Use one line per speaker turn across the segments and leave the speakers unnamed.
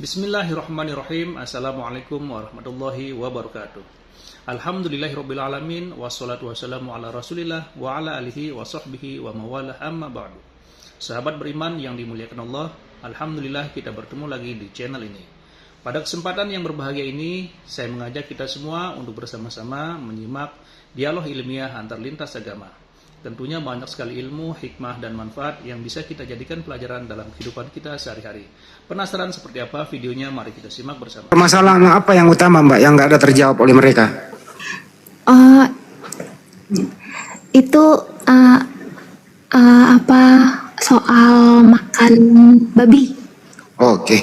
Bismillahirrahmanirrahim. Assalamualaikum warahmatullahi wabarakatuh. Alhamdulillahirrabbilalamin. Wassalatu wassalamu ala rasulillah wa ala alihi wa sahbihi wa mawalah amma ba'du. Sahabat beriman yang dimuliakan Allah, Alhamdulillah kita bertemu lagi di channel ini. Pada kesempatan yang berbahagia ini, saya mengajak kita semua untuk bersama-sama menyimak dialog ilmiah antar lintas agama. Tentunya banyak sekali ilmu, hikmah, dan manfaat yang bisa kita jadikan pelajaran dalam kehidupan kita sehari-hari. Penasaran seperti apa videonya? Mari kita simak bersama.
Permasalahan apa yang utama, Mbak, yang nggak ada terjawab oleh mereka?
Itu apa soal makan babi?
Oke.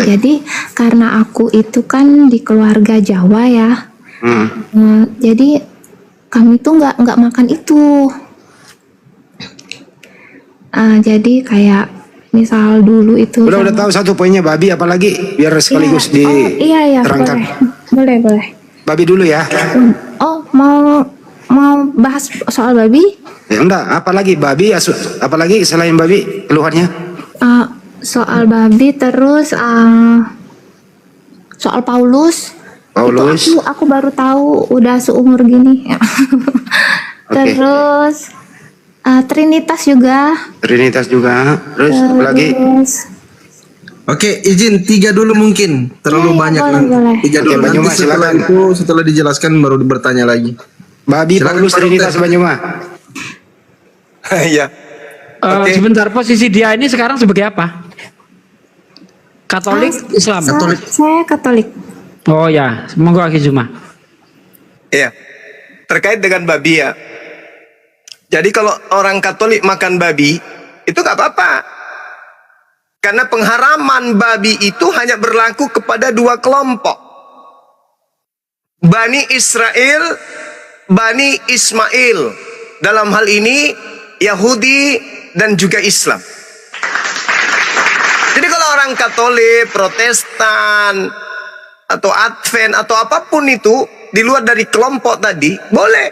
Jadi karena aku itu kan di keluarga Jawa ya, jadi kami tuh nggak makan itu. Jadi kayak misal dulu itu
Udah tahu satu poinnya babi, apalagi biar sekaligus
iya,
diterangkan.
Boleh.
Babi dulu ya.
Oh, mau bahas soal babi?
Ya enggak, apalagi babi, apalagi selain babi keluhannya?
Soal babi, terus soal Paulus. Itu aku baru tahu udah seumur gini. Terus Trinitas juga. Terus apalagi?
Oke, izin 3 dulu mungkin. Terlalu banyak.
Boleh.
3 dulu.
Oke,
Nanti setelah itu, setelah dijelaskan baru bertanya lagi.
Babi,
Silakan,
Paulus,
Pak
Trinitas,
Dokter.
Banyuma.
Iya. Oke.
Sebentar, posisi dia ini sekarang sebagai apa? Katolik, Islam?
Saya Katolik.
Oh ya, monggo Aki Zuma.
Iya, terkait dengan babi ya. Jadi kalau orang Katolik makan babi, itu gak apa-apa. Karena pengharaman babi itu hanya berlaku kepada 2 kelompok. Bani Israel, Bani Ismail. Dalam hal ini, Yahudi dan juga Islam. Jadi kalau orang Katolik, Protestan, atau Advent atau apapun itu di luar dari kelompok tadi, boleh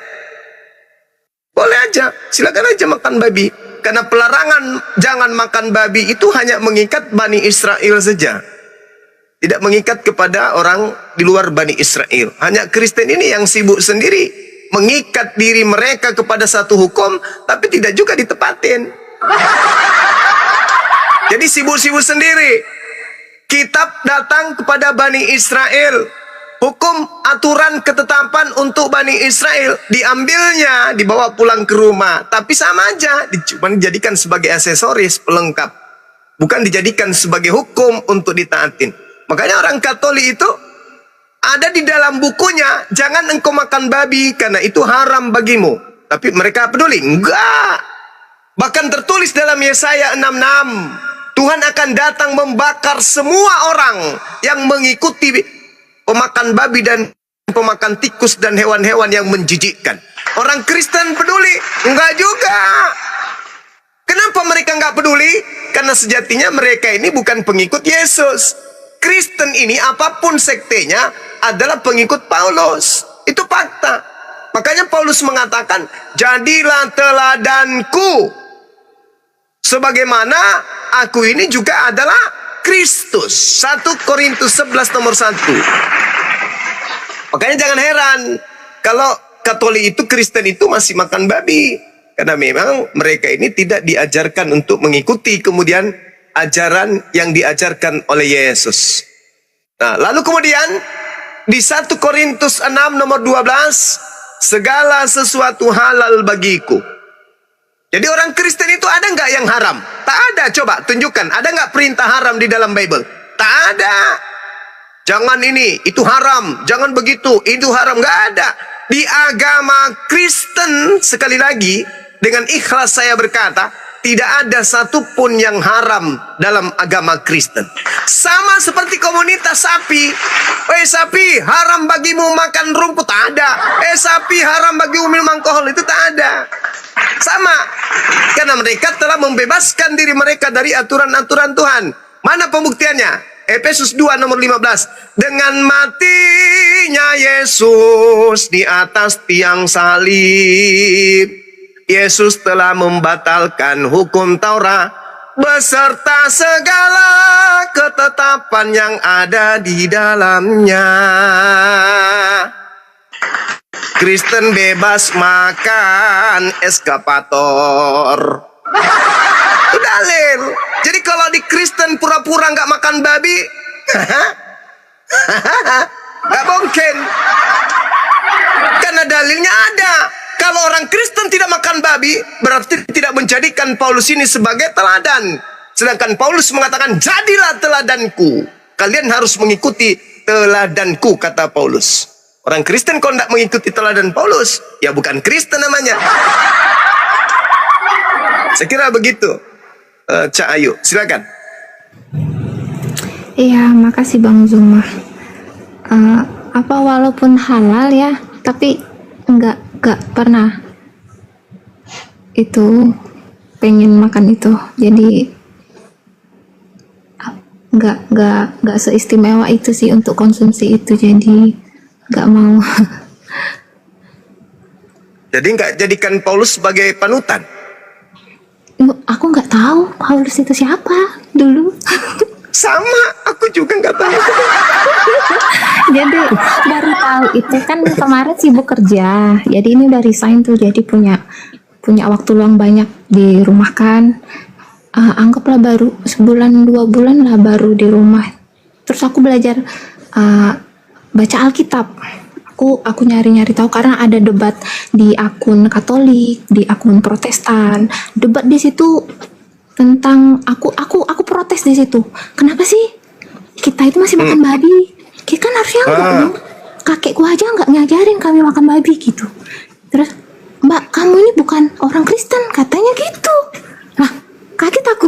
aja, silakan aja makan babi. Karena pelarangan jangan makan babi itu hanya mengikat Bani Israel saja, tidak mengikat kepada orang di luar Bani Israel. Hanya Kristen ini yang sibuk sendiri mengikat diri mereka kepada satu hukum, tapi tidak juga ditepatin. Jadi sibuk-sibuk sendiri. Kitab datang kepada Bani Israel, hukum, aturan, ketetapan untuk Bani Israel diambilnya, dibawa pulang ke rumah, tapi sama aja, cuma dijadikan sebagai aksesoris pelengkap, bukan dijadikan sebagai hukum untuk ditaatin. Makanya orang Katolik itu ada di dalam bukunya, jangan engkau makan babi karena itu haram bagimu, tapi mereka peduli? Enggak. Bahkan tertulis dalam Yesaya 66, Tuhan akan datang membakar semua orang yang mengikuti pemakan babi dan pemakan tikus dan hewan-hewan yang menjijikkan. Orang Kristen peduli? Enggak juga. Kenapa mereka enggak peduli? Karena sejatinya mereka ini bukan pengikut Yesus. Kristen ini apapun sektenya adalah pengikut Paulus. Itu fakta. Makanya Paulus mengatakan, jadilah teladanku, sebagaimana aku ini juga adalah Kristus. 1 Korintus 11 nomor 1. Makanya jangan heran kalau Katolik itu, Kristen itu masih makan babi. Karena memang mereka ini tidak diajarkan untuk mengikuti kemudian ajaran yang diajarkan oleh Yesus. Nah, lalu kemudian di 1 Korintus 6 nomor 12, segala sesuatu halal bagiku. Jadi orang Kristen itu ada nggak yang haram? Tak ada. Coba tunjukkan, ada nggak perintah haram di dalam Bible? Tak ada. Jangan ini, itu haram. Jangan begitu, itu haram. Nggak ada. Di agama Kristen, sekali lagi, dengan ikhlas saya berkata, tidak ada satupun yang haram dalam agama Kristen. Sama seperti komunitas sapi. Sapi, haram bagimu makan rumput. Tak ada. Sapi, haram bagimu minum alkohol. Itu tak ada. Sama. Karena mereka telah membebaskan diri mereka dari aturan-aturan Tuhan. Mana pembuktiannya? Efesus 2 nomor 15. Dengan matinya Yesus di atas tiang salib, Yesus telah membatalkan hukum Taurat beserta segala ketetapan harapan yang ada di dalamnya. Kristen bebas makan eskapator. Itu dalil. Jadi kalau di Kristen pura-pura nggak makan babi, nggak mungkin. Karena dalilnya ada. Kalau orang Kristen tidak makan babi, berarti tidak menjadikan Paulus ini sebagai teladan. Sedangkan Paulus mengatakan, jadilah teladanku. Kalian harus mengikuti teladanku, kata Paulus. Orang Kristen kalau tidak mengikuti teladan Paulus, ya bukan Kristen namanya. Saya kira begitu. Cak Ayu, silakan.
Iya, makasih Bang Zuma. Apa walaupun halal ya, tapi enggak pernah itu pengen makan itu. Jadi enggak seistimewa itu sih untuk konsumsi itu. Jadi enggak mau.
Jadi nggak jadikan Paulus sebagai panutan.
Aku nggak tahu Paulus itu siapa dulu.
Sama, aku juga nggak tahu.
Jadi baru tahu itu kan kemarin sibuk kerja. Jadi ini udah resign tuh, jadi punya waktu luang banyak di rumah kan. Anggaplah baru sebulan 2 bulan lah baru di rumah. Terus aku belajar baca Alkitab. Aku nyari-nyari tahu karena ada debat di akun Katolik, di akun Protestan. Debat di situ tentang aku protes di situ. Kenapa sih kita itu masih makan babi? Kita kan harusnya enggak. Kakekku aja nggak ngajarin kami makan babi gitu. Terus, Mbak, kamu ini bukan orang Kristen, katanya gitu. Nah, kaget aku.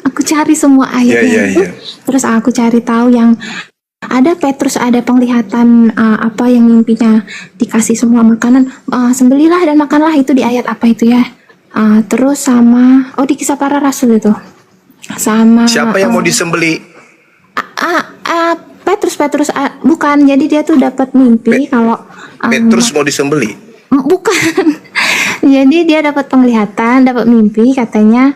Aku cari semua ayatnya itu. Terus aku cari tahu yang ada Petrus, ada penglihatan apa yang mimpinya dikasih semua makanan, sembelilah dan makanlah, itu di ayat apa itu ya. Terus sama di Kisah Para Rasul itu sama
Siapa yang mau disembeli?
Petrus bukan, jadi dia tuh dapat mimpi kalau
Petrus mau disembeli.
Bukan. Jadi dia dapat penglihatan, dapat mimpi, katanya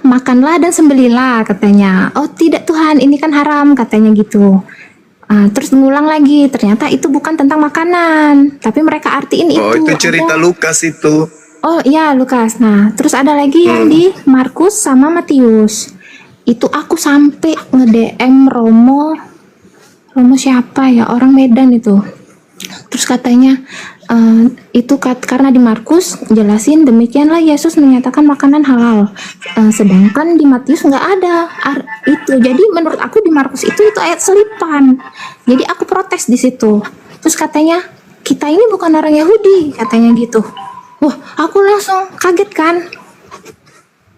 makanlah dan sembelilah, katanya. Oh tidak Tuhan, ini kan haram, katanya gitu. Terus ngulang lagi, ternyata itu bukan tentang makanan, tapi mereka artiin itu.
Oh, itu cerita Lukas itu.
Oh iya, Lukas. Nah, terus ada lagi yang di Markus sama Matius. Itu aku sampai nge-DM Romo siapa ya, orang Medan itu. Terus katanya karena di Markus jelasin demikianlah Yesus menyatakan makanan halal, sedangkan di Matius nggak ada itu. Jadi menurut aku di Markus itu ayat selipan. Jadi aku protes di situ. Terus katanya kita ini bukan orang Yahudi, katanya gitu. Wah, aku langsung kaget kan.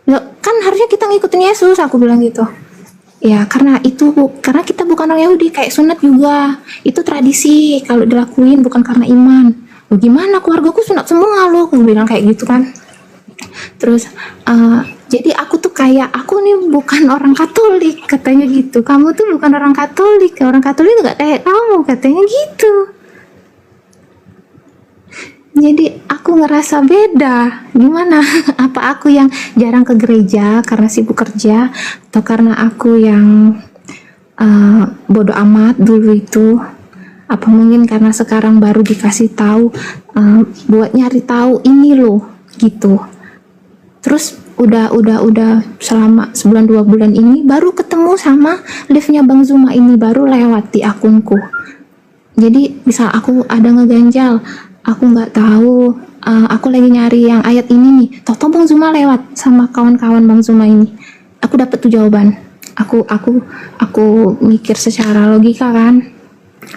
Loh, kan harusnya kita ngikutin Yesus, aku bilang gitu. Ya karena kita bukan orang Yahudi, kayak sunat juga itu tradisi, kalau dilakuin bukan karena iman. Loh, gimana keluargaku sunat semua loh, aku bilang kayak gitu kan. Terus jadi aku nih bukan orang Katolik, katanya gitu. Kamu tuh bukan orang Katolik nggak kayak kamu, katanya gitu. Jadi aku ngerasa beda. Gimana? Apa aku yang jarang ke gereja karena sibuk kerja, atau karena aku yang bodoh amat dulu itu? Apa mungkin karena sekarang baru dikasih tahu, buat nyari tahu ini loh gitu. Terus udah selama 1-2 bulan ini baru ketemu sama live-nya Bang Zuma ini, baru lewat di akunku. Jadi misal aku ada ngeganjal, aku nggak tahu, aku lagi nyari yang ayat ini nih, toh Bang Zuma lewat sama kawan-kawan Bang Zuma ini, aku dapet tuh jawaban. Aku mikir secara logika kan,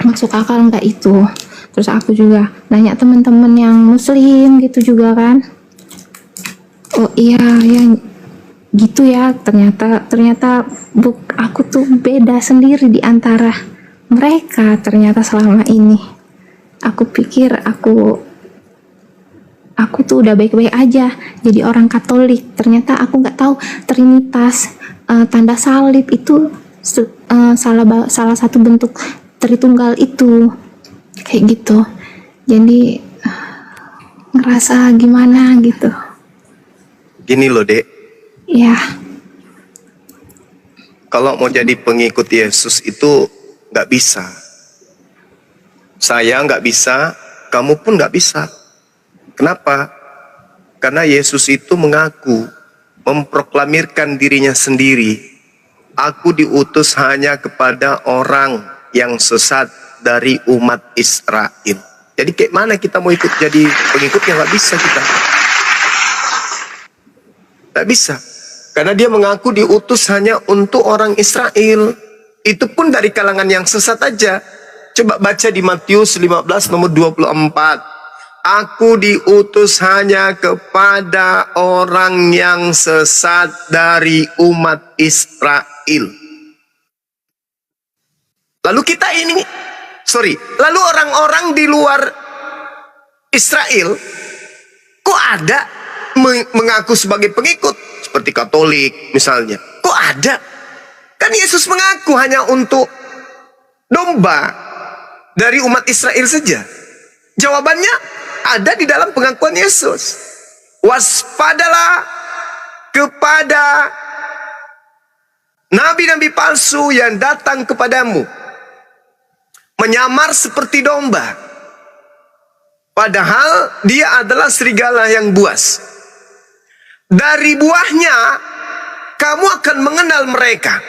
masuk akal nggak itu. Terus aku juga nanya teman-teman yang muslim gitu juga kan. Oh iya ya gitu ya, ternyata aku tuh beda sendiri di antara mereka ternyata selama ini. Aku pikir aku tuh udah baik-baik aja jadi orang Katolik, ternyata aku nggak tahu Trinitas, tanda salib itu salah satu bentuk Tritunggal itu, kayak gitu. Jadi ngerasa gimana gitu.
Gini loh, Dek.
Ya.
kalau mau jadi pengikut Yesus itu nggak bisa. Saya nggak bisa, kamu pun nggak bisa. Kenapa? Karena Yesus itu mengaku, memproklamirkan dirinya sendiri. Aku diutus hanya kepada orang yang sesat dari umat Israel. Jadi kayak mana kita mau ikut jadi pengikutnya? Nggak bisa kita. Nggak bisa. Karena dia mengaku diutus hanya untuk orang Israel. Itu pun dari kalangan yang sesat aja. Coba baca di Matius 15 nomor 24. Aku diutus hanya kepada orang yang sesat dari umat Israel. Lalu kita lalu orang-orang di luar Israel, kok ada mengaku sebagai pengikut? Seperti Katolik misalnya. Kok ada? Kan Yesus mengaku hanya untuk domba dari umat Israel saja. Jawabannya ada di dalam pengakuan Yesus. Waspadalah kepada nabi-nabi palsu yang datang kepadamu, menyamar seperti domba, padahal dia adalah serigala yang buas. Dari buahnya kamu akan mengenal mereka.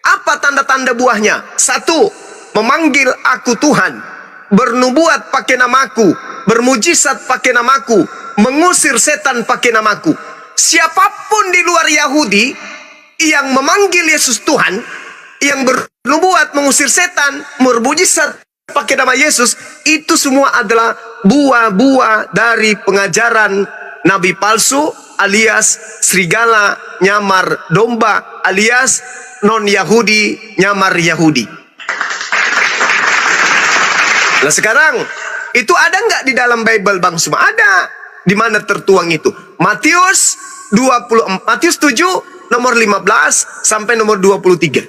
Apa tanda-tanda buahnya? 1. Memanggil aku Tuhan, bernubuat pakai namaku, bermujizat pakai namaku, mengusir setan pakai namaku. Siapapun di luar Yahudi yang memanggil Yesus Tuhan, yang bernubuat, mengusir setan, bermujizat pakai nama Yesus, itu semua adalah buah-buah dari pengajaran nabi palsu, alias serigala nyamar domba, alias non-Yahudi nyamar Yahudi. Nah sekarang, itu ada nggak di dalam Bible Bang Suma? Ada. Di mana tertuang itu? Matius 7 nomor 15 sampai nomor 23.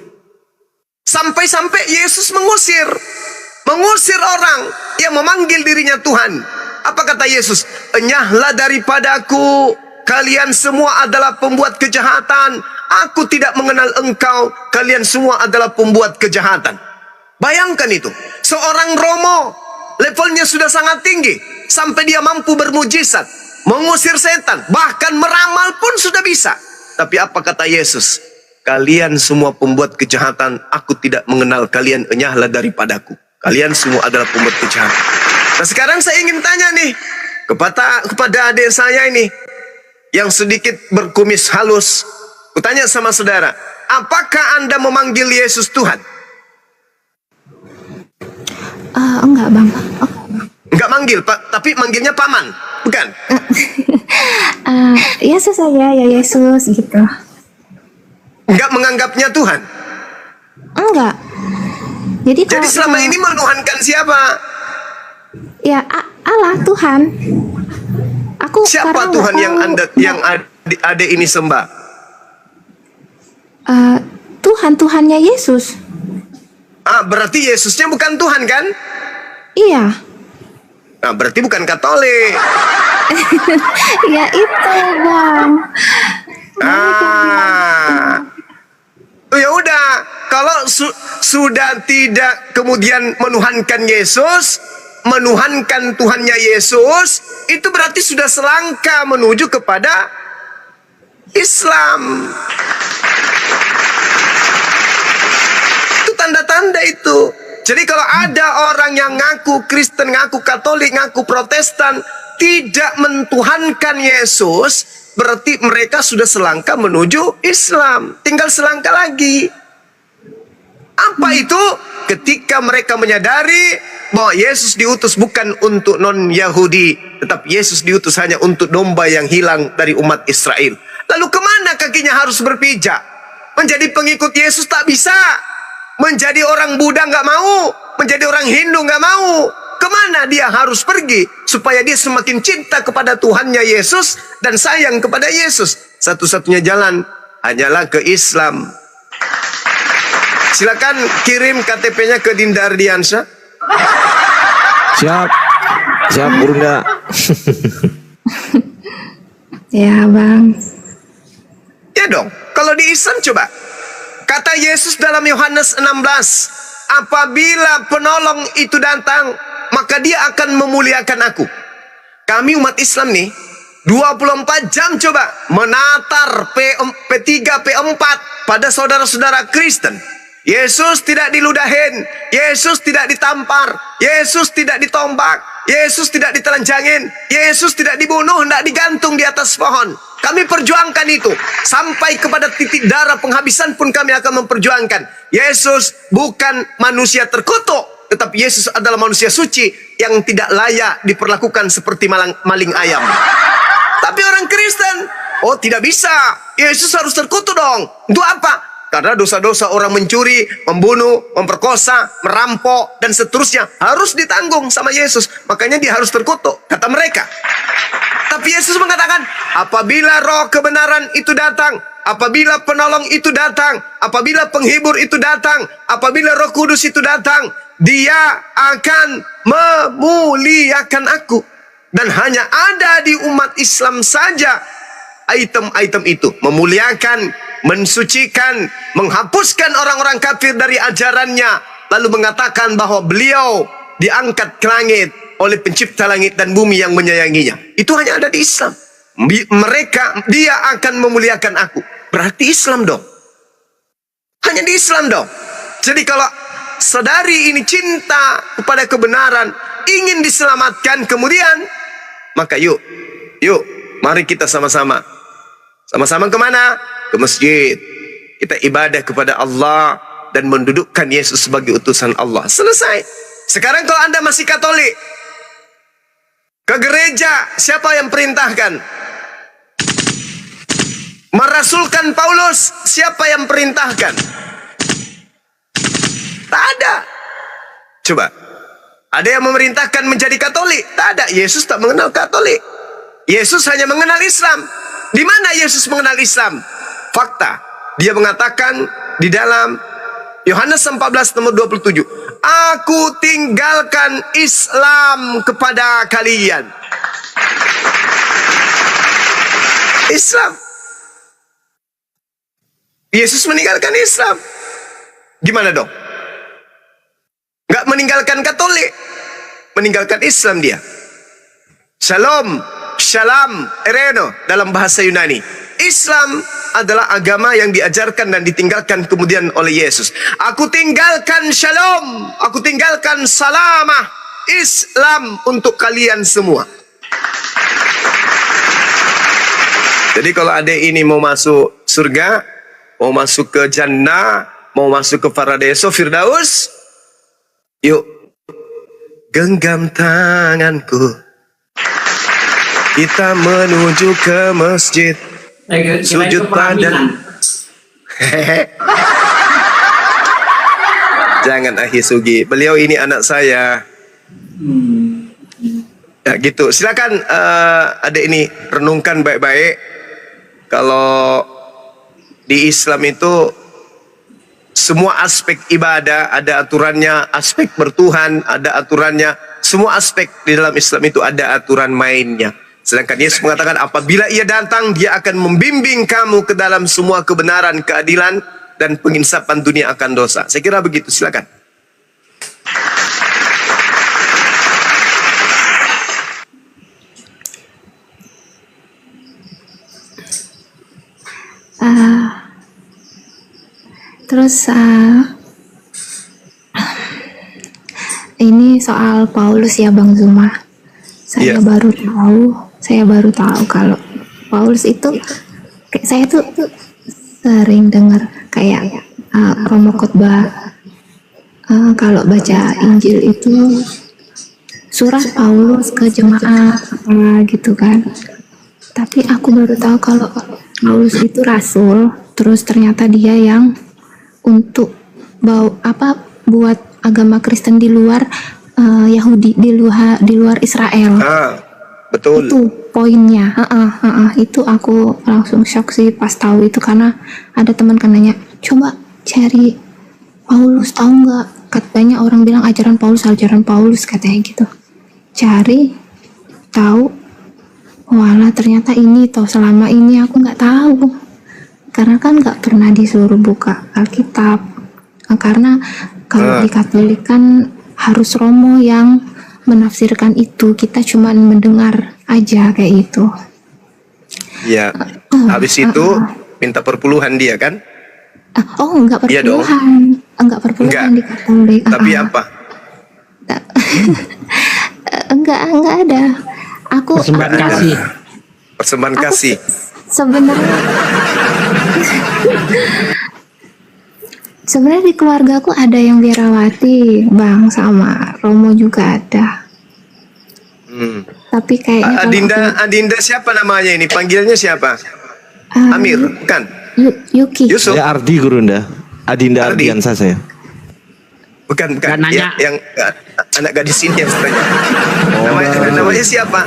Sampai-sampai Yesus mengusir orang yang memanggil dirinya Tuhan. Apa kata Yesus? Enyahlah daripadaku, kalian semua adalah pembuat kejahatan. Aku tidak mengenal engkau, kalian semua adalah pembuat kejahatan. Bayangkan itu, seorang Romo, levelnya sudah sangat tinggi, sampai dia mampu bermujizat, mengusir setan, bahkan meramal pun sudah bisa. Tapi apa kata Yesus? Kalian semua pembuat kejahatan, aku tidak mengenal kalian, enyahlah daripadaku. Kalian semua adalah pembuat kejahatan. Nah sekarang saya ingin tanya nih, kepada adik saya ini, yang sedikit berkumis halus. Kutanya sama saudara, apakah Anda memanggil Yesus Tuhan?
Enggak bang.
Enggak manggil, Pak, tapi manggilnya paman, bukan?
Yesus saja, ya Yesus gitu.
Enggak menganggapnya Tuhan?
Enggak. Jadi
selama ini menuhankan siapa?
Ya Allah, Tuhan. Aku
siapa Tuhan yang adik ini sembah?
Tuhannya Yesus.
Berarti Yesusnya bukan Tuhan kan?
Iya.
Nah, berarti bukan Katolik.
Ya itu bang.
Ya udah, kalau sudah tidak kemudian menuhankan Yesus, menuhankan Tuhannya Yesus, itu berarti sudah selangkah menuju kepada Islam. Itu tanda-tanda itu. Jadi kalau ada orang yang ngaku Kristen, ngaku Katolik, ngaku Protestan, tidak mentuhankan Yesus, berarti mereka sudah selangkah menuju Islam. Tinggal selangkah lagi. Apa itu? Ketika mereka menyadari bahwa Yesus diutus bukan untuk non-Yahudi, tetapi Yesus diutus hanya untuk domba yang hilang dari umat Israel. Lalu kemana kakinya harus berpijak? Menjadi pengikut Yesus tak bisa. Menjadi orang Buddha nggak mau. Menjadi orang Hindu nggak mau. Kemana dia harus pergi supaya dia semakin cinta kepada Tuhannya Yesus dan sayang kepada Yesus? Satu-satunya jalan hanyalah ke Islam. Silakan kirim KTP-nya ke Dinda Ardiansyah.
Siap Bunda.
Ya bang.
Ya dong. Kalau di Islam coba, Kata Yesus dalam Yohanes 16, apabila penolong itu datang, maka dia akan memuliakan aku. Kami umat Islam nih 24 jam coba menatar P3, P4 pada saudara-saudara Kristen. Yesus tidak diludahin, Yesus tidak ditampar, Yesus tidak ditombak, Yesus tidak ditelanjangin, Yesus tidak dibunuh, tidak digantung di atas pohon. Kami perjuangkan itu sampai kepada titik darah penghabisan pun kami akan memperjuangkan. Yesus bukan manusia terkutuk, tetapi Yesus adalah manusia suci yang tidak layak diperlakukan seperti maling ayam. Tapi orang Kristen, oh tidak bisa, Yesus harus terkutuk dong. Untuk apa? Karena dosa-dosa orang mencuri, membunuh, memperkosa, merampok, dan seterusnya harus ditanggung sama Yesus. Makanya dia harus terkutuk, kata mereka. Tapi Yesus mengatakan, apabila roh kebenaran itu datang, apabila penolong itu datang, apabila penghibur itu datang, apabila Roh Kudus itu datang, dia akan memuliakan aku. Dan hanya ada di umat Islam saja item-item itu. Memuliakan, mensucikan, menghapuskan orang-orang kafir dari ajarannya, lalu mengatakan bahwa beliau diangkat ke langit oleh pencipta langit dan bumi yang menyayanginya. Itu hanya ada di Islam. Dia akan memuliakan aku. Berarti Islam dong. Hanya di Islam dong. Jadi kalau saudari ini cinta kepada kebenaran, ingin diselamatkan kemudian, maka yuk, mari kita sama-sama. Sama-sama kemana? Ke masjid. Kita ibadah kepada Allah dan mendudukkan Yesus sebagai utusan Allah. Selesai. Sekarang kalau Anda masih Katolik, ke gereja, siapa yang perintahkan? Merasulkan Paulus, siapa yang perintahkan? Tak ada. Coba, ada yang memerintahkan menjadi Katolik? Tak ada. Yesus tak mengenal Katolik. Yesus hanya mengenal Islam. Di mana Yesus mengenal Islam? Fakta. Dia mengatakan di dalam Yohanes 14 nomor 27, aku tinggalkan Islam kepada kalian. Islam. Yesus meninggalkan Islam. Gimana dong? Gak meninggalkan Katolik, meninggalkan Islam dia. Shalom, shalom, ereno dalam bahasa Yunani. Islam adalah agama yang diajarkan dan ditinggalkan kemudian oleh Yesus. Aku tinggalkan shalom, aku tinggalkan salamah, Islam untuk kalian semua. Jadi kalau adik ini mau masuk surga, mau masuk ke jannah, mau masuk ke paradiso Firdaus, yuk genggam tanganku, kita menuju ke masjid. Sujud pada. Jangan Ahi Sugi, beliau ini anak saya. Ya gitu. Silakan adik ini renungkan baik-baik. Kalau di Islam itu semua aspek ibadah ada aturannya, aspek bertuhan ada aturannya, semua aspek di dalam Islam itu ada aturan mainnya. Sedangkan Yesus mengatakan apabila ia datang, dia akan membimbing kamu ke dalam semua kebenaran, keadilan, dan penginsapan dunia akan dosa. Saya kira begitu, silakan.
Terus ini soal Paulus ya Bang Zuma. Saya baru tahu kalau Paulus itu kayak saya tuh sering dengar kayak romo khotbah kalau baca Injil itu surat Paulus ke jemaat gitu kan. Tapi aku baru tahu kalau Paulus itu rasul, terus ternyata dia yang untuk buat agama Kristen di luar Yahudi, di luar Israel.
Betul.
Itu poinnya. Itu aku langsung shock sih pas tahu itu, karena ada teman kan nanya, coba cari Paulus, tahu nggak? Katanya orang bilang ajaran Paulus katanya gitu. Cari, tahu, walah ternyata ini toh selama ini aku nggak tahu. karena kan nggak pernah disuruh buka Alkitab. Karena kalau di Katolik kan harus romo yang menafsirkan itu, kita cuma mendengar aja kayak gitu.
Ya, habis itu minta perpuluhan dia kan?
Oh, enggak
Iya dong.
perpuluhan, enggak perpuluhan
Enggak.
di Katolik.
Tapi apa?
Enggak ada. Aku
Persembahan kasih.
Persembahan
Aku
kasih.
sebenarnya di keluarga aku ada yang biarawati, Bang, sama Romo juga ada. Tapi kayaknya kalau
Adinda siapa namanya ini? Panggilannya siapa? Amir, bukan?
Yuki.
Yusuf?
Saya Ardi Gurunda. Adinda
Ardi.
Ardiansa saya.
Bukan.
Nggak nanya.
Yang anak gadis ini yang saya tanya. Namanya siapa?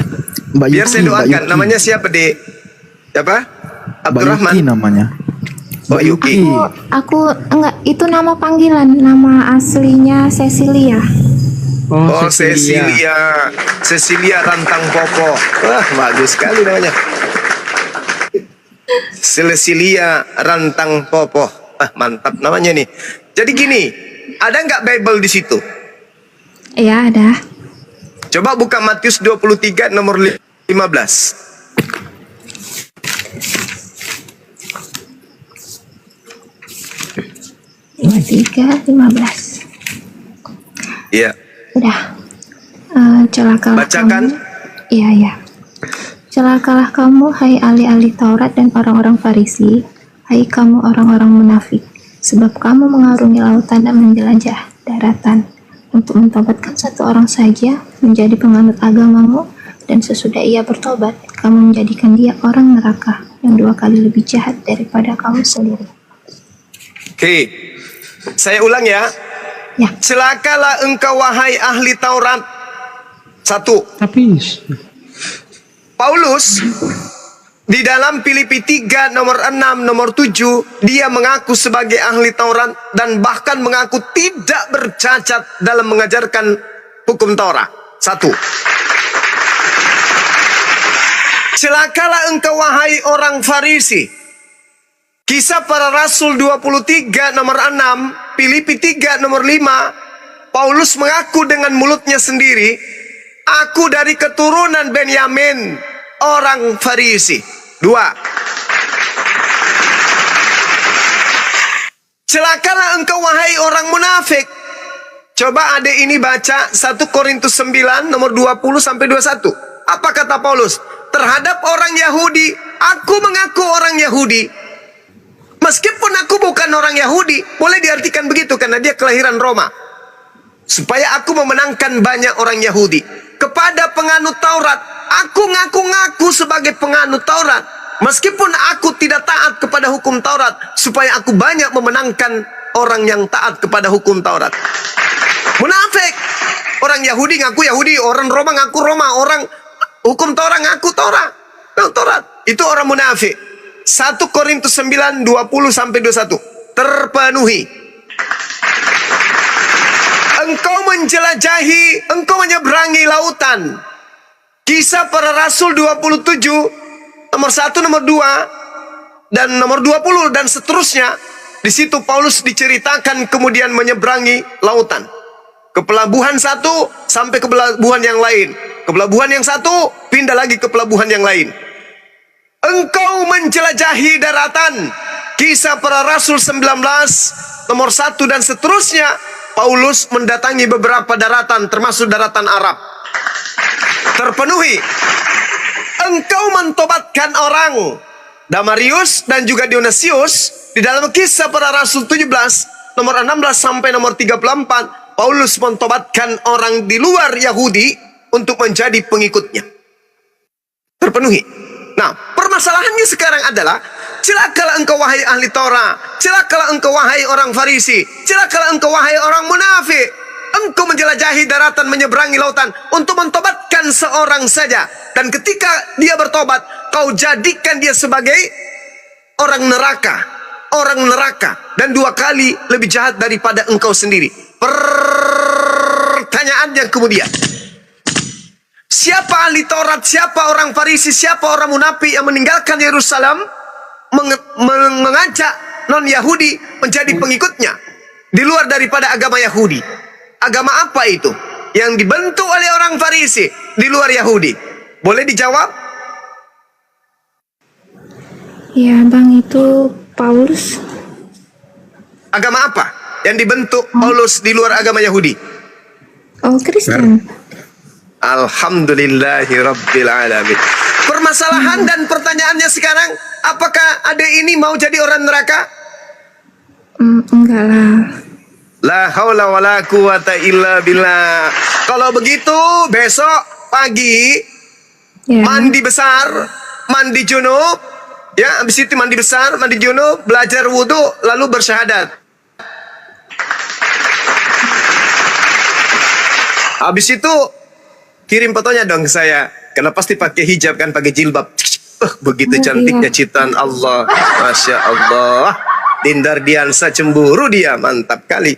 Mbak
Biar
Yuki,
saya
Mbak
doakan.
Yuki.
Namanya siapa, Dek? Siapa?
Mbak
Abdurrahman.
Yuki namanya.
Oh, Yuki.
Aku enggak, itu nama panggilan, nama aslinya Cecilia.
Oh, Cecilia Rantang Popo. Wah, bagus sekali namanya. Cecilia Rantang Popo. Ah, mantap namanya nih. Jadi gini, ada nggak Bible di situ?
Ya, ada.
Coba buka Matius 23 nomor 15.
Lima 15.
Iya.
Udah. Celakalah
Bacakan.
kamu. Iya. Celakalah kamu, hai ahli-ahli Taurat dan orang-orang Farisi, hai kamu orang-orang munafik, sebab kamu mengarungi lautan dan menjelajah daratan untuk mentobatkan satu orang saja menjadi penganut agamamu, dan sesudah ia bertobat, kamu menjadikan dia orang neraka yang 2 kali lebih jahat daripada kamu sendiri.
Oke. Saya ulang ya.
Ya.
Celakalah engkau wahai ahli Taurat. 1.
Tapi
Paulus di dalam Filipi 3 nomor 6 nomor 7 dia mengaku sebagai ahli Taurat dan bahkan mengaku tidak bercacat dalam mengajarkan hukum Taurat. 1. Celakalah engkau wahai orang Farisi. Kisah Para Rasul 23 nomor 6, Filipi 3 nomor 5, Paulus mengaku dengan mulutnya sendiri, aku dari keturunan Benyamin, orang Farisi. 2. Celakalah engkau wahai orang munafik. Coba adik ini baca 1 Korintus 9 nomor 20 sampai 21. Apa kata Paulus? Terhadap orang Yahudi, aku mengaku orang Yahudi. Meskipun aku bukan orang Yahudi, boleh diartikan begitu karena dia kelahiran Roma. Supaya aku memenangkan banyak orang Yahudi. Kepada penganut Taurat, aku ngaku-ngaku sebagai penganut Taurat. Meskipun aku tidak taat kepada hukum Taurat, supaya aku banyak memenangkan orang yang taat kepada hukum Taurat. Munafik. Orang Yahudi ngaku Yahudi, orang Roma ngaku Roma, orang hukum Taurat ngaku Taurat. Itu orang munafik. 1 Korintus 9 20 sampai 21. Terpenuhi. Engkau menjelajahi, engkau menyeberangi lautan. Kisah Para Rasul 27 nomor 1, nomor 2 dan nomor 20 dan seterusnya. Di situ Paulus diceritakan kemudian menyeberangi lautan. Ke pelabuhan satu sampai ke pelabuhan yang lain. Ke pelabuhan yang satu pindah lagi ke pelabuhan yang lain. Engkau menjelajahi daratan. Kisah Para Rasul 19 nomor 1 dan seterusnya. Paulus mendatangi beberapa daratan termasuk daratan Arab. Terpenuhi. Engkau mentobatkan orang. Damarius dan juga Dionysius di dalam Kisah Para Rasul 17 nomor 16 sampai nomor 34, Paulus mentobatkan orang di luar Yahudi untuk menjadi pengikutnya. Terpenuhi. Nah, permasalahannya sekarang adalah celakalah engkau wahai ahli Taurat, celakalah engkau wahai orang Farisi, celakalah engkau wahai orang munafik. Engkau menjelajahi daratan, menyeberangi lautan untuk mentobatkan seorang saja, dan ketika dia bertobat, kau jadikan dia sebagai orang neraka, dan 2 kali lebih jahat daripada engkau sendiri. Pertanyaannya kemudian, siapa ahli Taurat, siapa orang Farisi, siapa orang munafik yang meninggalkan Yerusalem mengajak non-Yahudi menjadi pengikutnya di luar daripada agama Yahudi. Agama apa itu yang dibentuk oleh orang Farisi di luar Yahudi? Boleh dijawab?
Ya bang, itu Paulus.
Agama apa yang dibentuk Paulus di luar agama Yahudi?
Oh, Kristen.
Alhamdulillahirabbil alamin. Permasalahan dan pertanyaannya sekarang, apakah adik ini mau jadi orang neraka?
Enggak lah.
La haula wala quwata illa billah. Kalau begitu besok pagi
Ya.
mandi besar, mandi junub, ya, habis itu mandi besar, mandi junub, belajar wudhu, lalu bersyahadat. Habis itu kirim fotonya dong ke saya, karena pasti pakai hijab kan, pakai jilbab. Begitu
Oh,
cantiknya
iya.
ciptaan Allah, masya Allah. Dindar Diansa cemburu dia, mantap kali.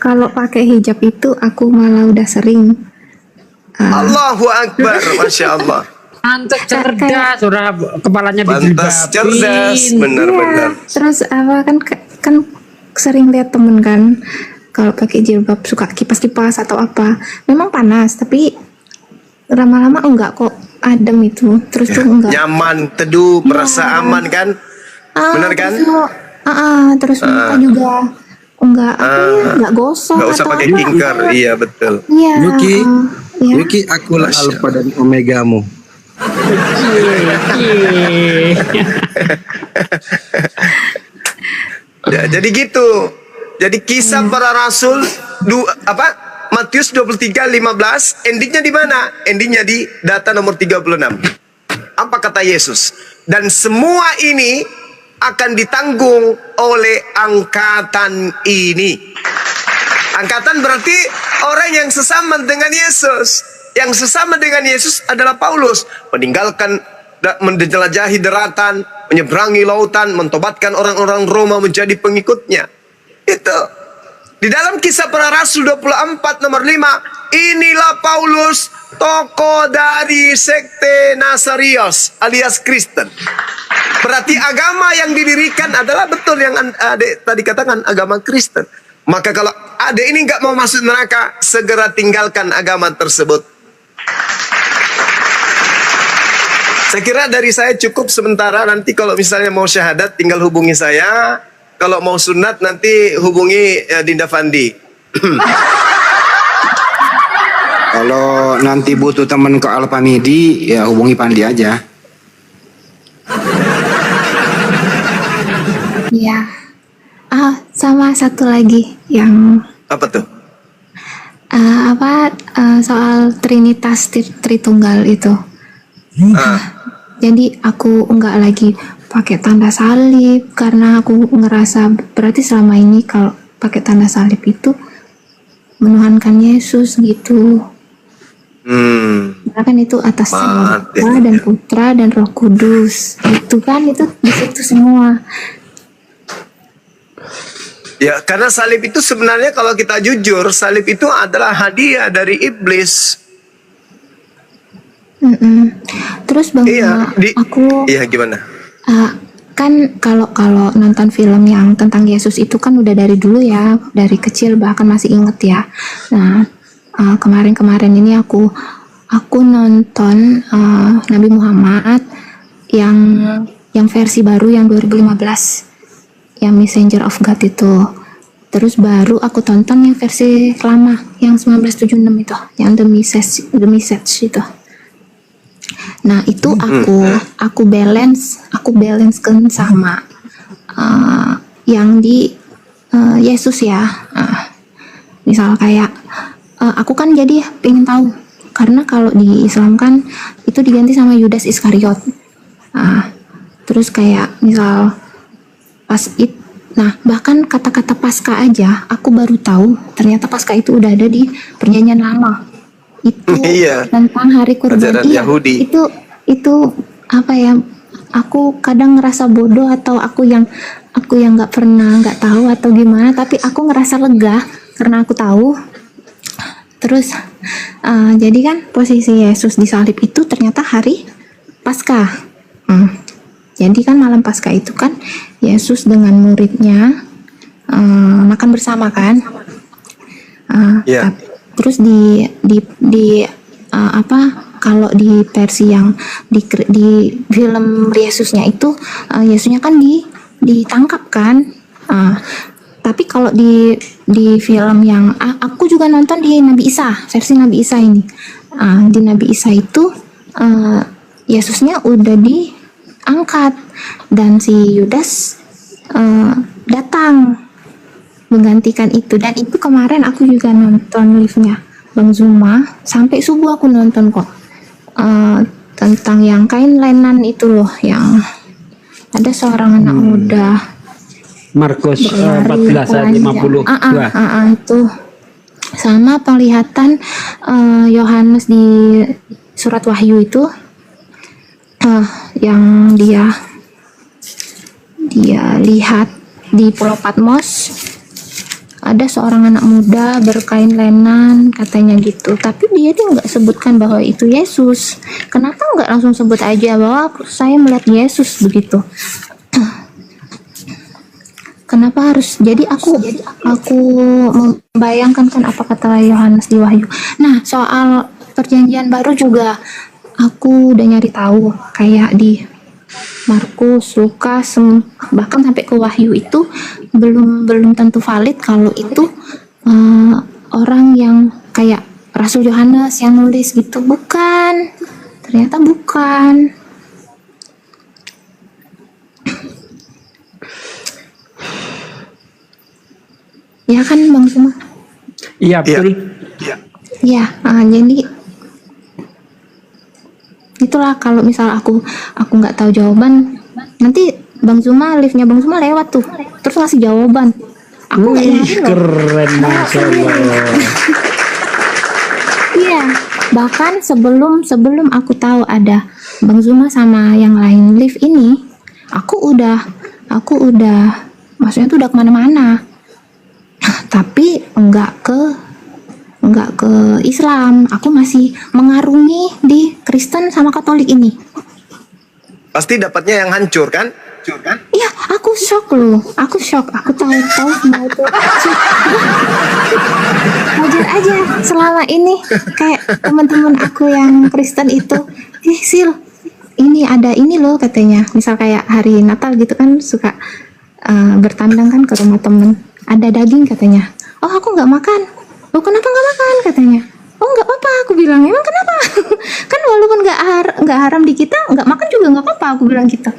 Kalau pakai hijab itu aku malah udah sering.
Allahu Akbar, masya Allah.
Antek cerdas, sudah kepalanya
Pantas cerdas,
dijilbabin.
benar-benar.
Iya, terus apa kan sering lihat temen kan kalau pakai jilbab suka kipas-kipas atau apa. Memang panas, tapi lama-lama enggak kok, adem itu. Terus tuh enggak.
Nyaman, teduh, merasa aman kan? Benar kan?
Terus muka juga enggak enggak gosong
Gak usah
atau
pakai
apa.
tingkar, iya betul.
Iya.
Yuki,
ya.
Yuki, akulah alfa dan omegamu.
Ya, jadi gitu. Jadi kisah para rasul Matius 23:15, endingnya di mana? Endingnya di data nomor 36. Apa kata Yesus? Dan semua ini akan ditanggung oleh angkatan ini. Angkatan berarti orang yang sesama dengan Yesus. Yang sesama dengan Yesus adalah Paulus. Meninggalkan, menjelajahi daratan, menyeberangi lautan, mentobatkan orang-orang Roma menjadi pengikutnya. Itu. Di dalam kisah para rasul 24 nomor 5, inilah Paulus, tokoh dari sekte Nasarios alias Kristen. Berarti agama yang didirikan adalah betul yang adik tadi katakan, agama Kristen. Maka kalau adik ini nggak mau masuk neraka, segera tinggalkan agama tersebut. Saya kira dari saya cukup sementara. Nanti kalau misalnya mau syahadat tinggal hubungi saya. Kalau mau sunat nanti hubungi Dinda Fandi.
Kalau nanti butuh teman ke Alpamidi, ya hubungi Pandi aja.
Iya. Sama satu lagi yang
Apa tuh?
soal Trinitas Tritunggal itu. Jadi aku enggak lagi pakai tanda salib karena aku ngerasa berarti selama ini kalau pakai tanda salib itu menuhankan Yesus gitu. Karena kan itu atas nama Bapa dan Putra dan Roh Kudus. Itu kan itu di situ semua.
Ya, karena salib itu sebenarnya kalau kita jujur, salib itu adalah hadiah dari iblis.
Terus Bang,
Iya, gimana?
kan kalau nonton film yang tentang Yesus itu kan udah dari dulu ya, dari kecil bahkan masih inget ya. Nah, kemarin ini aku nonton Nabi Muhammad yang versi baru yang 2015, yang Messenger of God itu. Terus baru aku tonton yang versi lama yang 1976 itu, yang The Message itu. Nah itu aku balancekan sama yang di Yesus ya. Misal kayak aku kan jadi pengen tahu, karena kalau di Islam kan itu diganti sama Yudas Iskariot. Terus kayak misal bahkan kata-kata Paskah aja aku baru tahu ternyata Paskah itu udah ada di Perjanjian Lama. Itu tentang hari kurban.
Yahudi.
Itu apa ya, aku kadang ngerasa bodoh atau aku yang nggak tahu atau gimana, tapi aku ngerasa lega karena aku tahu Terus jadi kan posisi Yesus disalib itu ternyata hari Paskah. Jadi kan malam Paskah itu kan Yesus dengan muridnya makan bersama kan.
Iya.
Terus di kalau di versi yang di film Yesusnya itu Yesusnya kan ditangkap kan. Tapi kalau di film yang aku juga nonton di Nabi Isa, versi Nabi Isa ini. Di Nabi Isa itu Yesusnya udah diangkat dan si Yudas datang menggantikan itu. Dan itu kemarin aku juga nonton live-nya Bang Zuma sampai subuh aku nonton kok. Tentang yang kain lenan itu loh, yang ada seorang anak muda
Markus
berlari
14 ayat 52.
itu sama penglihatan Yohanes di surat Wahyu itu yang dia lihat di Pulau Patmos ada seorang anak muda berkain lenan katanya gitu, tapi dia nggak sebutkan bahwa itu Yesus. Kenapa nggak langsung sebut aja bahwa saya melihat Yesus begitu? Kenapa harus? Jadi aku membayangkan kan apa kata Yohanes di Wahyu. Nah, soal perjanjian baru juga aku udah nyari tahu, kayak di Markus, Lukas, bahkan sampai ke Wahyu itu belum tentu valid kalau itu orang yang kayak Rasul Yohanes yang nulis gitu. Bukan, ternyata bukan. Ya kan Bang Suma?
Iya betul.
Ya, jadi itulah kalau misal aku nggak tahu jawaban, nanti Bang Zuma, live-nya Bang Zuma lewat tuh, terus ngasih jawaban. Aku nggak
Wih,
nyari loh.
keren Masya Allah.
Iya, bahkan sebelum aku tahu ada Bang Zuma sama yang lain live ini, aku udah maksudnya tuh udah kemana-mana, tapi enggak ke Islam. Aku masih mengarungi di Kristen sama Katolik ini.
Pasti dapatnya yang hancur kan?
Iya, aku shock loh. Aku tahu semua itu. Wajar aja selama ini kayak teman-teman aku yang Kristen itu, Sil, ini ada ini loh katanya. Misal kayak hari Natal gitu kan suka bertandang kan ke rumah temen. Ada daging katanya. Oh, aku nggak makan. Oh, kenapa nggak makan katanya? Oh, nggak apa-apa, aku bilang. Emang kenapa? Kan walaupun nggak haram di kita, nggak makan juga nggak apa-apa, aku bilang gitu.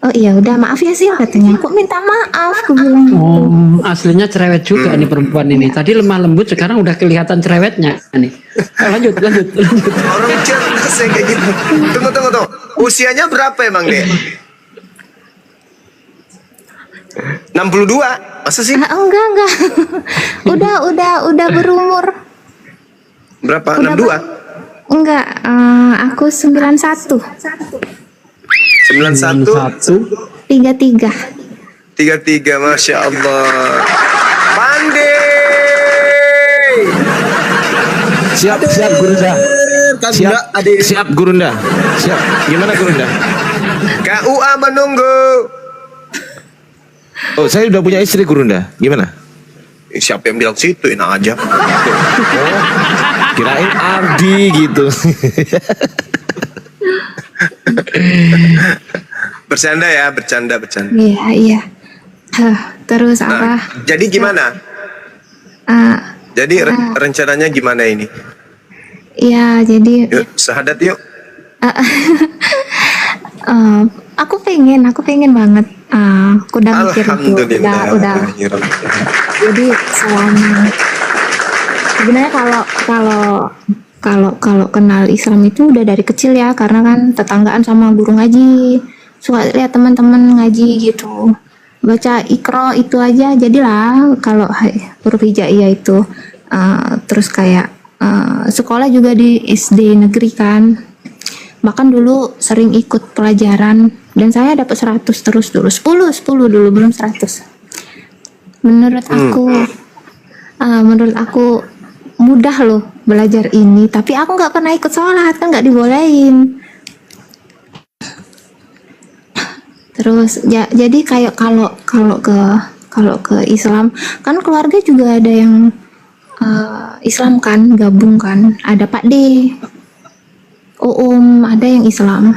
Oh iya, udah maaf ya sih katanya. Kok minta maaf, aku bilang gitu.
Oh, aslinya cerewet juga nih perempuan ini. Tadi lemah lembut, sekarang udah kelihatan cerewetnya nih. Oh, lanjut.
Orang cerdas yang kayak gitu. Tunggu. Usianya berapa emang deh? 62? Masa sih?
Enggak. udah berumur.
Berapa?
Udah
62?
Enggak, aku 91.
91?
33.
33, Masya Allah. Pandai.
Siap Gurunda. Siap Gurunda. Siap. Gimana Gurunda?
KUA menunggu.
Oh, saya udah punya istri Gurunda. Gimana?
Siapa yang bilang situ? Enak aja.
Oh, kirain Ardi gitu.
Bercanda ya, bercanda.
Iya. Terus apa?
Jadi gimana? Jadi rencananya gimana ini?
Ya, jadi
Yuk, syahadat yuk.
aku pengen banget. Aku udah mikir itu,
Alhamdulillah.
udah. Jadi sebenarnya kalau kenal Islam itu udah dari kecil ya, karena kan tetanggaan sama guru ngaji, suka lihat teman-teman ngaji gitu, baca Iqra itu aja jadilah kalau huruf hijaiyah itu. Terus kayak sekolah juga di SD negeri kan, bahkan dulu sering ikut pelajaran dan saya dapat 100 terus dulu, 10 dulu, belum 100. Menurut aku mudah loh belajar ini, tapi aku nggak pernah ikut sholat, kan nggak dibolehin. Terus jadi kayak kalau ke Islam kan keluarga juga ada yang Islam kan, gabung kan, ada Pak D, ada yang Islam.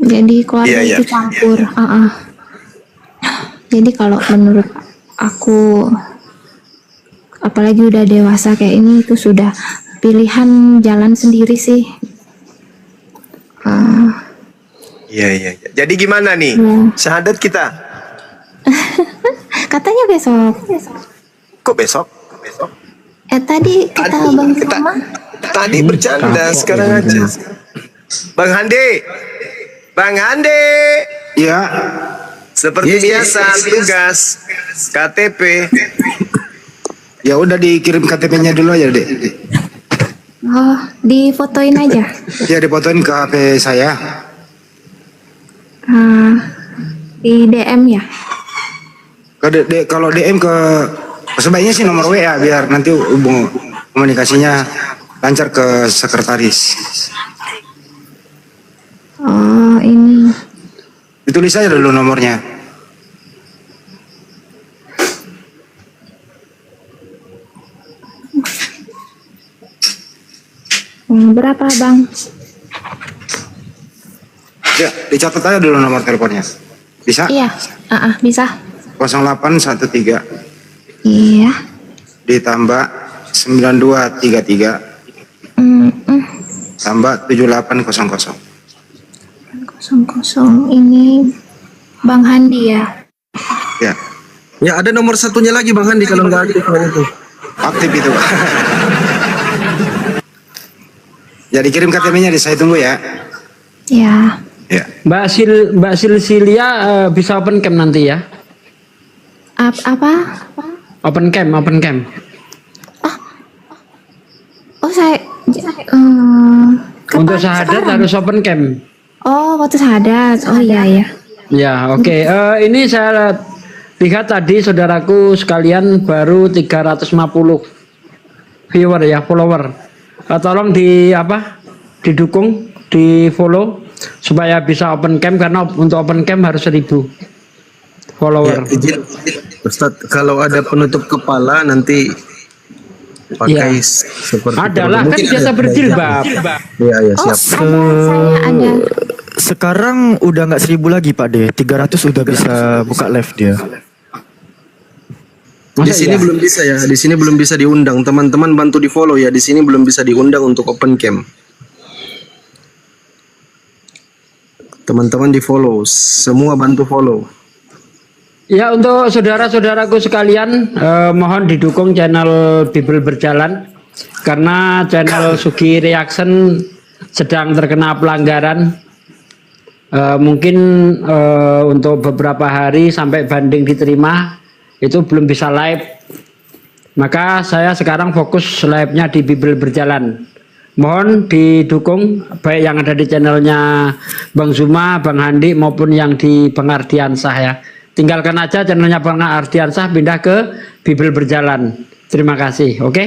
Jadi keluarga itu campur. Jadi kalau menurut aku, apalagi udah dewasa kayak ini, itu sudah pilihan jalan sendiri sih.
Iya. Jadi gimana nih syahadat kita?
Katanya besok.
Kok besok?
Tadi kita Bang Rama.
Tadi bercanda, sekarang aja. Bang Hande.
Ya.
Seperti biasa, tugas KTP.
Ya udah dikirim KTP-nya dulu aja, Dek.
Oh, difotoin aja.
Ya difotoin ke HP saya.
Di DM ya.
Kalau DM ke sebaiknya sih nomor WA biar nanti hubung komunikasinya lancar ke sekretaris.
Oh, ini.
Ditulis aja dulu nomornya.
Berapa, Bang?
Ya, dicatat aja dulu nomor teleponnya. Bisa?
Iya, bisa.
0813
Iya.
ditambah 9233 tambah 7800.
00. Ini Bang Handi ya.
Ya,
Ya ada nomor satunya lagi Bang Handi kalau nggak aktif yang itu.
aktif itu. Ya dikirim KTP-nya, saya tunggu ya.
Ya.
Ya.
Mbak Silsilia bisa open cam nanti ya.
Apa?
Open cam.
Oh, saya
Untuk syahadat harus open cam.
Oh, waktu syahadat. Oh iya.
Ya, oke. Ini saya lihat tadi saudaraku sekalian baru 350 viewer ya, follower. Tolong didukung, di follow supaya bisa open cam, karena untuk open cam harus 1000 follower.
Ya, Ustadz, kalau ada penutup kepala nanti pakai seperti
adalah kan biasa berjilbab.
Iya, siap.
Saya ada.
Sekarang udah nggak 1000 lagi Pak D, 300 udah bisa buka live dia.
Di sini belum bisa ya, di sini belum bisa diundang. Teman-teman bantu di follow ya, di sini belum bisa diundang untuk open cam. Teman-teman di follow, semua bantu follow.
Ya, untuk saudara-saudaraku sekalian, mohon didukung channel Bible Berjalan, karena channel Sugi Reaction sedang terkena pelanggaran. Mungkin untuk beberapa hari sampai banding diterima itu belum bisa live. Maka saya sekarang fokus live-nya di Bible Berjalan. Mohon didukung baik yang ada di channelnya Bang Zuma, Bang Handi maupun yang di Bang Ardiansah ya. Tinggalkan aja channelnya Bang Ardiansah, pindah ke Bible Berjalan. Terima kasih, oke?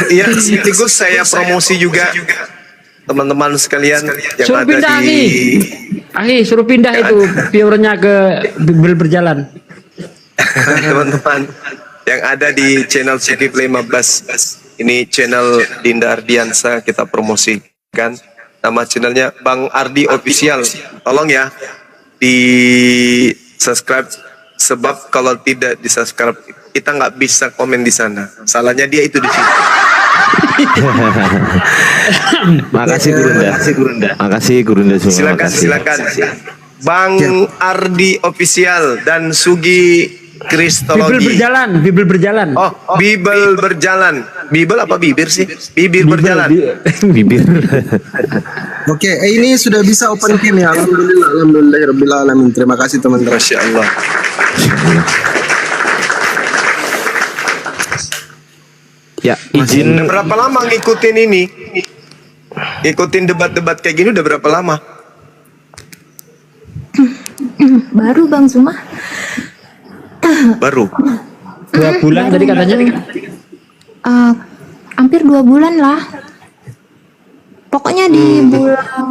Iya, sekaligus saya promosi juga teman-teman sekalian yang
Suruh
ada
pindah,
di
suruh pindah itu viewernya ke Bible Berjalan.
teman-teman yang ada di channel Sugi Play 15. Ini channel Dinda Ardiansa, kita promosikan. Nama channelnya Bang Ardi Official. Tolong ya di subscribe, sebab kalau tidak di subscribe kita nggak bisa komen di sana. Salahnya dia itu di situ.
Makasih Gurunda. Makasih Gurunda semua.
Silakan. Bang Ardi Official dan Sugi Kristologi.
Bible Berjalan.
Oh, Bible Berjalan. Bible apa bibir sih? Bibir berjalan.
Bibir.
Oke, ini sudah bisa open cam ya. Alhamdulillah alamin. Terima kasih teman-teman.
Masya Allah.
Ya, izin.
Udah berapa lama ngikutin ini? Ngikutin debat-debat kayak gini udah berapa lama?
Baru Bang Zuma.
Baru.
2 bulan tadi katanya.
Hampir 2 bulan lah. Pokoknya di bulan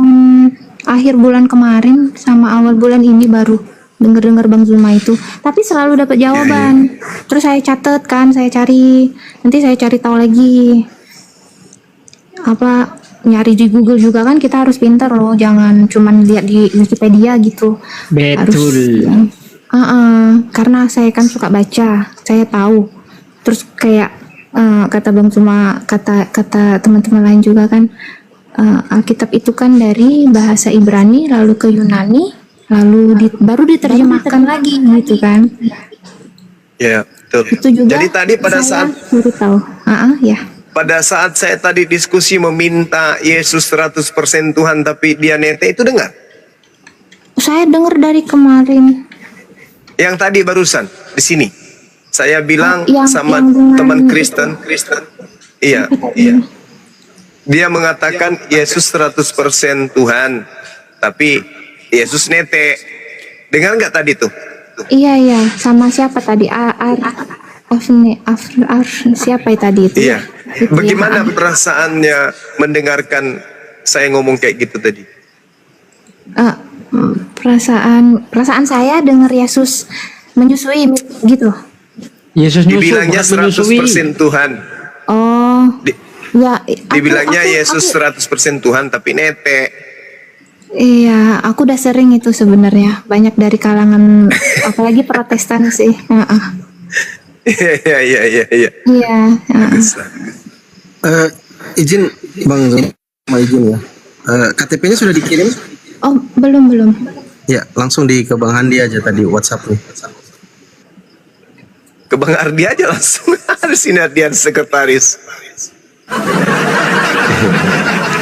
akhir bulan kemarin sama awal bulan ini baru dengar Bang Zuma itu. Tapi selalu dapat jawaban. Terus saya catat kan, saya cari. Nanti saya cari tahu lagi. Apa nyari di Google juga kan, kita harus pintar loh, jangan cuman lihat di Wikipedia gitu.
Betul.
Karena saya kan suka baca, saya tahu. Terus kayak kata Bang Zuma, kata teman-teman lain juga kan, Alkitab itu kan dari bahasa Ibrani lalu ke Yunani, lalu baru diterjemahkan lagi gitu kan.
Ya, betul.
Itu juga.
Jadi tadi pada
saya
saat
baru tahu. Ya.
pada saat saya tadi diskusi meminta Yesus 100% Tuhan tapi dia nete, itu dengar?
Saya dengar dari kemarin.
Yang tadi barusan di sini. Saya bilang sama
yang
teman
itu.
Kristen. Iya. Dia mengatakan Yesus 100% Tuhan, tapi Yesus nete. Dengar nggak tadi tuh?
Iya, sama siapa tadi? Siapa tadi itu?
Iya.
Itu
Bagaimana
yang,
perasaannya mendengarkan saya ngomong kayak gitu tadi?
perasaan saya dengar Yesus menyusui gitu.
Yesus nyusu,
Dibilangnya
bukan menyusui.
100% Tuhan.
Oh, ya.
Dibilangnya
aku-
Yesus 100% Tuhan tapi nete.
Iya, aku udah sering itu sebenarnya. Banyak dari kalangan, apalagi Protestan sih.
Iya.
Iya.
Izin Bang Zuma, izin ya. KTP-nya sudah dikirim?
Oh, belum.
Ya, langsung ke Bang Handi aja tadi WhatsApp nih.
Ke Bang Ardi aja langsung. Ada sini Ardian sekretaris.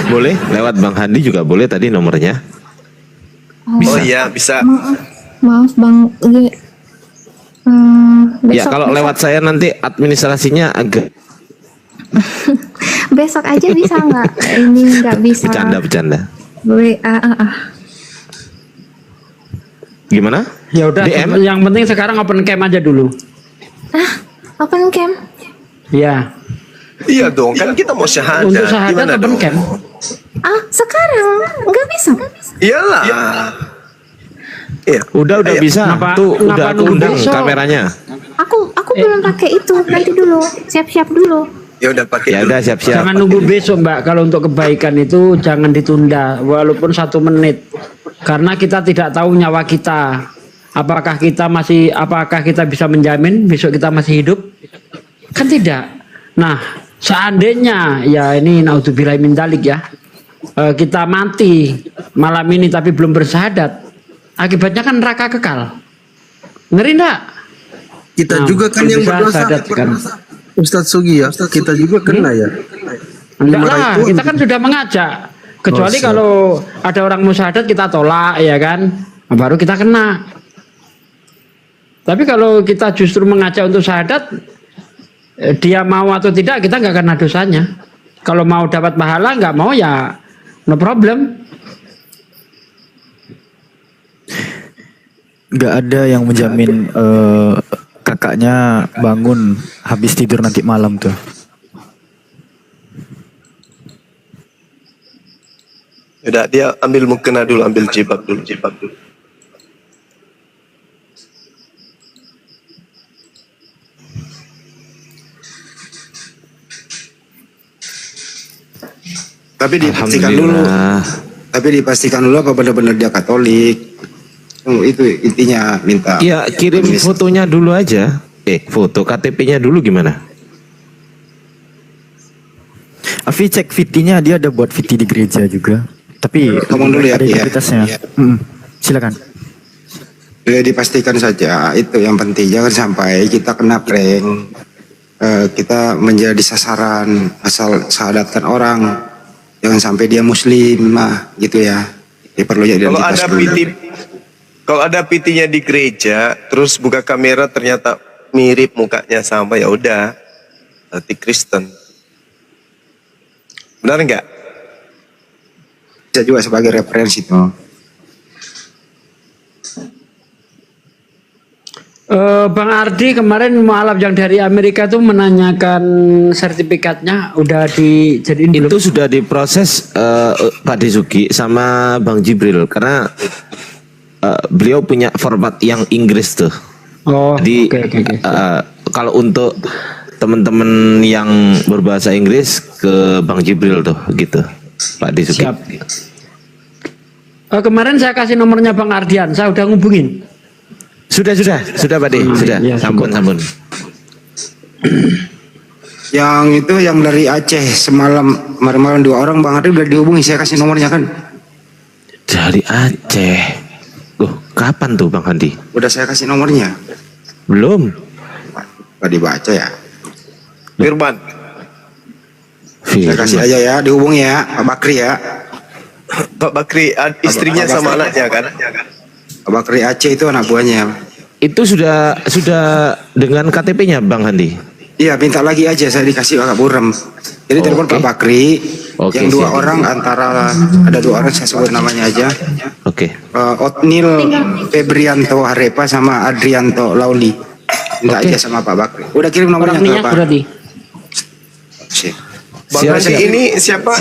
Boleh lewat Bang Handi juga boleh tadi nomornya.
Oh iya, bisa.
Maaf Bang.
Ya kalau lewat saya nanti administrasinya agak
Besok aja bisa nggak? Ini nggak bisa.
bercanda. Gimana?
Ya udah,
DM?
yang penting sekarang open cam aja dulu.
Open cam?
Ya.
Iya dong, kan kita mau syahadat.
Untuk syahadat
Gimana
open
dong?
cam.
Sekarang nggak bisa.
Iyalah. Iya.
Udah
Ayo.
bisa. Tuh
kenapa
udah aku
nunggu
undang
besok?
kameranya.
Aku belum pakai itu. Nanti dulu. Siap-siap dulu.
Ya udah pakai.
Ya
dulu.
udah siap-siap.
Jangan nunggu besok Mbak. Kalau untuk kebaikan itu jangan ditunda walaupun 1 menit. Karena kita tidak tahu nyawa kita. Apakah kita bisa menjamin besok kita masih hidup? Kan tidak. Nah, seandainya ya ini naudzubillahi min dzalik ya. Kita mati malam ini tapi belum bersyahadat. Akibatnya kan neraka kekal. Ngeri enggak?
Kita
Nah,
juga kan yang
bisa
berdosa.
syahadat kan.
Ustadz Sugi ya, kita juga kena ya.
Enggak
Marahi
lah,
Tuhan.
kita kan sudah mengajak. Kecuali
siap.
kalau ada orang musyahadat kita tolak ya kan. Nah, baru kita kena. Tapi kalau kita justru mengajak untuk syahadat, dia mau atau tidak kita nggak kena dosanya. Kalau mau dapat pahala, nggak mau ya no problem.
Nggak ada yang menjamin kakaknya bangun habis tidur nanti malam tuh.
Udah, dia ambil mukena dulu, ambil jilbab dulu.
Alhamdulillah.
Tapi dipastikan dulu apa benar-benar dia Katolik. Itu intinya minta.
Iya, kirim fotonya dulu aja. Foto KTP-nya dulu gimana?
Afi cek VT-nya, dia ada buat VT di gereja juga. Tapi
Ngomong dulu ya,
ada
Pi, ya.
identitasnya.
Iya.
Silakan.
Dipastikan saja, itu yang penting. Jangan sampai kita kena prank, kita menjadi sasaran asal syahadatkan orang. Jangan sampai dia muslim gitu ya. Perlu jadi
Kalau ada kalau ada PT-nya di gereja, terus buka kamera ternyata mirip mukanya sama, ya udah, berarti Kristen. Benar nggak?
Bisa juga sebagai referensi tuh.
Bang Ardi kemarin mualaf yang dari Amerika tuh menanyakan sertifikatnya udah dijadiin belum?
Itu sudah diproses Pak Desuki sama Bang Jibril karena beliau punya format yang Inggris tuh.
Oh,
Jadi
oke.
kalau untuk teman-teman yang berbahasa Inggris ke Bang Jibril tuh gitu, Pak Desuki.
Siap. Kemarin saya kasih nomornya Bang Ardian, saya udah ngubungin.
Sudah Pak De, sudah.
Iya,
Sampun.
Yang itu yang dari Aceh semalam malam 2 orang Bang Ardi udah dihubungi, saya kasih nomornya kan.
Dari Aceh. Kapan tuh Bang Handi?
Udah saya kasih nomornya.
Belum.
Gak dibaca ya.
Firman.
Saya kasih aja ya, dihubungi ya, Pak Bakri ya.
Pak Bakri, istrinya
Pak
sama
Bakri.
anaknya kan?
Pak Bakri Aceh itu anak buahnya.
Itu sudah dengan KTP-nya Bang Handi?
Iya, minta lagi aja, saya dikasih Pak Buram. Jadi telepon Pak Bakri,
Oke,
yang 2
siap.
orang antara ada 2 orang saya sebut namanya aja.
Oke.
Otnil Febrianto Harepa sama Adrianto Lauli. Minta
Oke.
aja sama Pak Bakri. Udah kirim nomornya
Orangnya
ke Pak.
berarti.
Sip.
Bang
Siap,
Handi
siap.
ini siapa?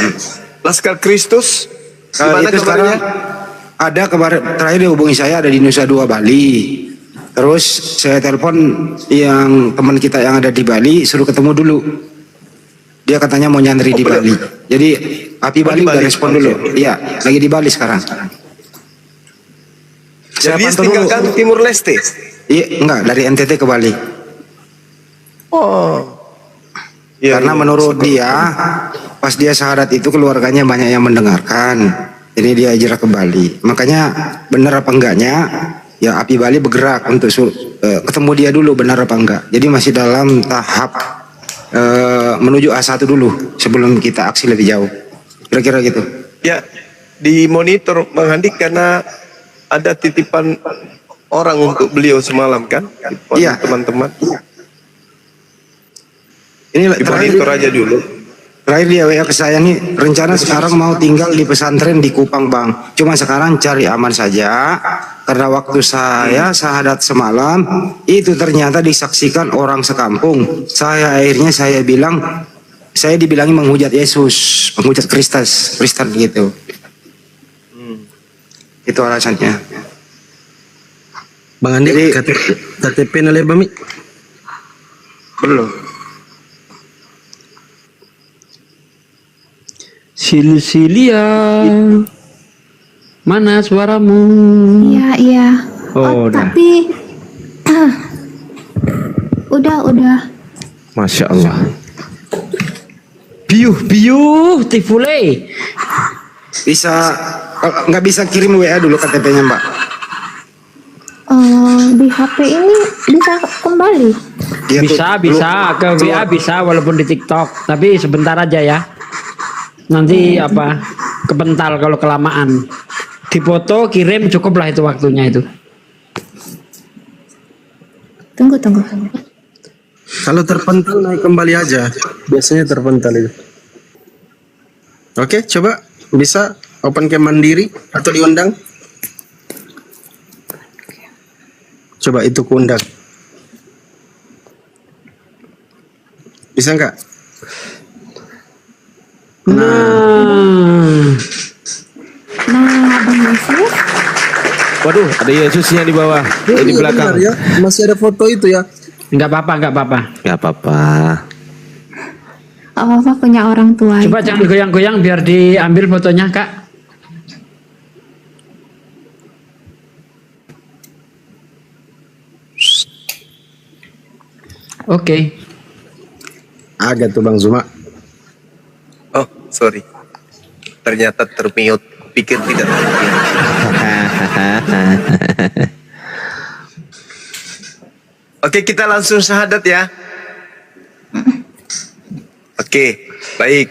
Laskar Kristus. Gimana
Itu sekarang
kabarnya?
ada kemarin terakhir dia hubungi saya ada di Nusa Dua Bali. Terus saya telepon yang teman kita yang ada di Bali suruh ketemu dulu. Dia katanya mau nyantri di Bali. Jadi Api Bali
di
udah
Bali.
respon dulu. Iya, lagi di Bali sekarang. Saya
Jadi
pantau dulu.
tinggalkan Timur Leste.
Iya, enggak dari NTT ke Bali.
Oh. Iya,
Karena
iya.
menurut dia pas dia syahadat itu keluarganya banyak yang mendengarkan. Jadi dia hijrah ke Bali. Makanya benar apa enggaknya ya Api Bali bergerak untuk ketemu dia dulu benar apa enggak. Jadi masih dalam tahap menuju A1 dulu sebelum kita aksi lebih jauh. Kira-kira gitu.
Ya, di monitor Bang Handi karena ada titipan orang untuk beliau semalam kan? Titipan
Iya.
teman-teman.
Ini
Di monitor aja dulu.
Terakhir dia WA ke saya nih, rencana sekarang mau tinggal di pesantren di Kupang Bang. Cuma sekarang cari aman saja, karena waktu saya syahadat semalam, itu ternyata disaksikan orang sekampung. Akhirnya saya dibilangi menghujat Yesus, menghujat Kristen gitu. Itu alasannya.
Bang Andi,
Jadi-
KTP nilai Bami?
Belum.
Silsilia. Mana suaramu?
Iya.
Oh, udah.
Tapi udah.
Masya Allah.
Biuh, tifule.
Bisa nggak bisa kirim WA dulu KTP-nya Mbak?
Di HP ini bisa kembali.
Iya, tuh,
Bisa
dulu.
ke WA bisa walaupun di TikTok, tapi sebentar aja ya. Nanti kepental kalau kelamaan. Dipoto kirim cukup lah itu waktunya itu.
Tunggu.
Kalau terpental naik kembali aja. Biasanya terpental itu. Oke, coba bisa open cam mandiri atau diundang. Coba itu kuundang. Bisa nggak?
Nah,
Bang Yesus.
Waduh, ada Yesusnya di bawah, di
Iya,
belakang.
benar ya. Masih ada foto itu ya.
nggak apa-apa.
Gak apa-apa.
Apa punya orang tua.
Coba
itu.
jangan goyang-goyang biar diambil fotonya, Kak. Oke.
Agak tuh Bang Zuma.
Oh, sorry. Ternyata termute. Pikir tidak termute. Oke, kita langsung syahadat ya. Oke, baik.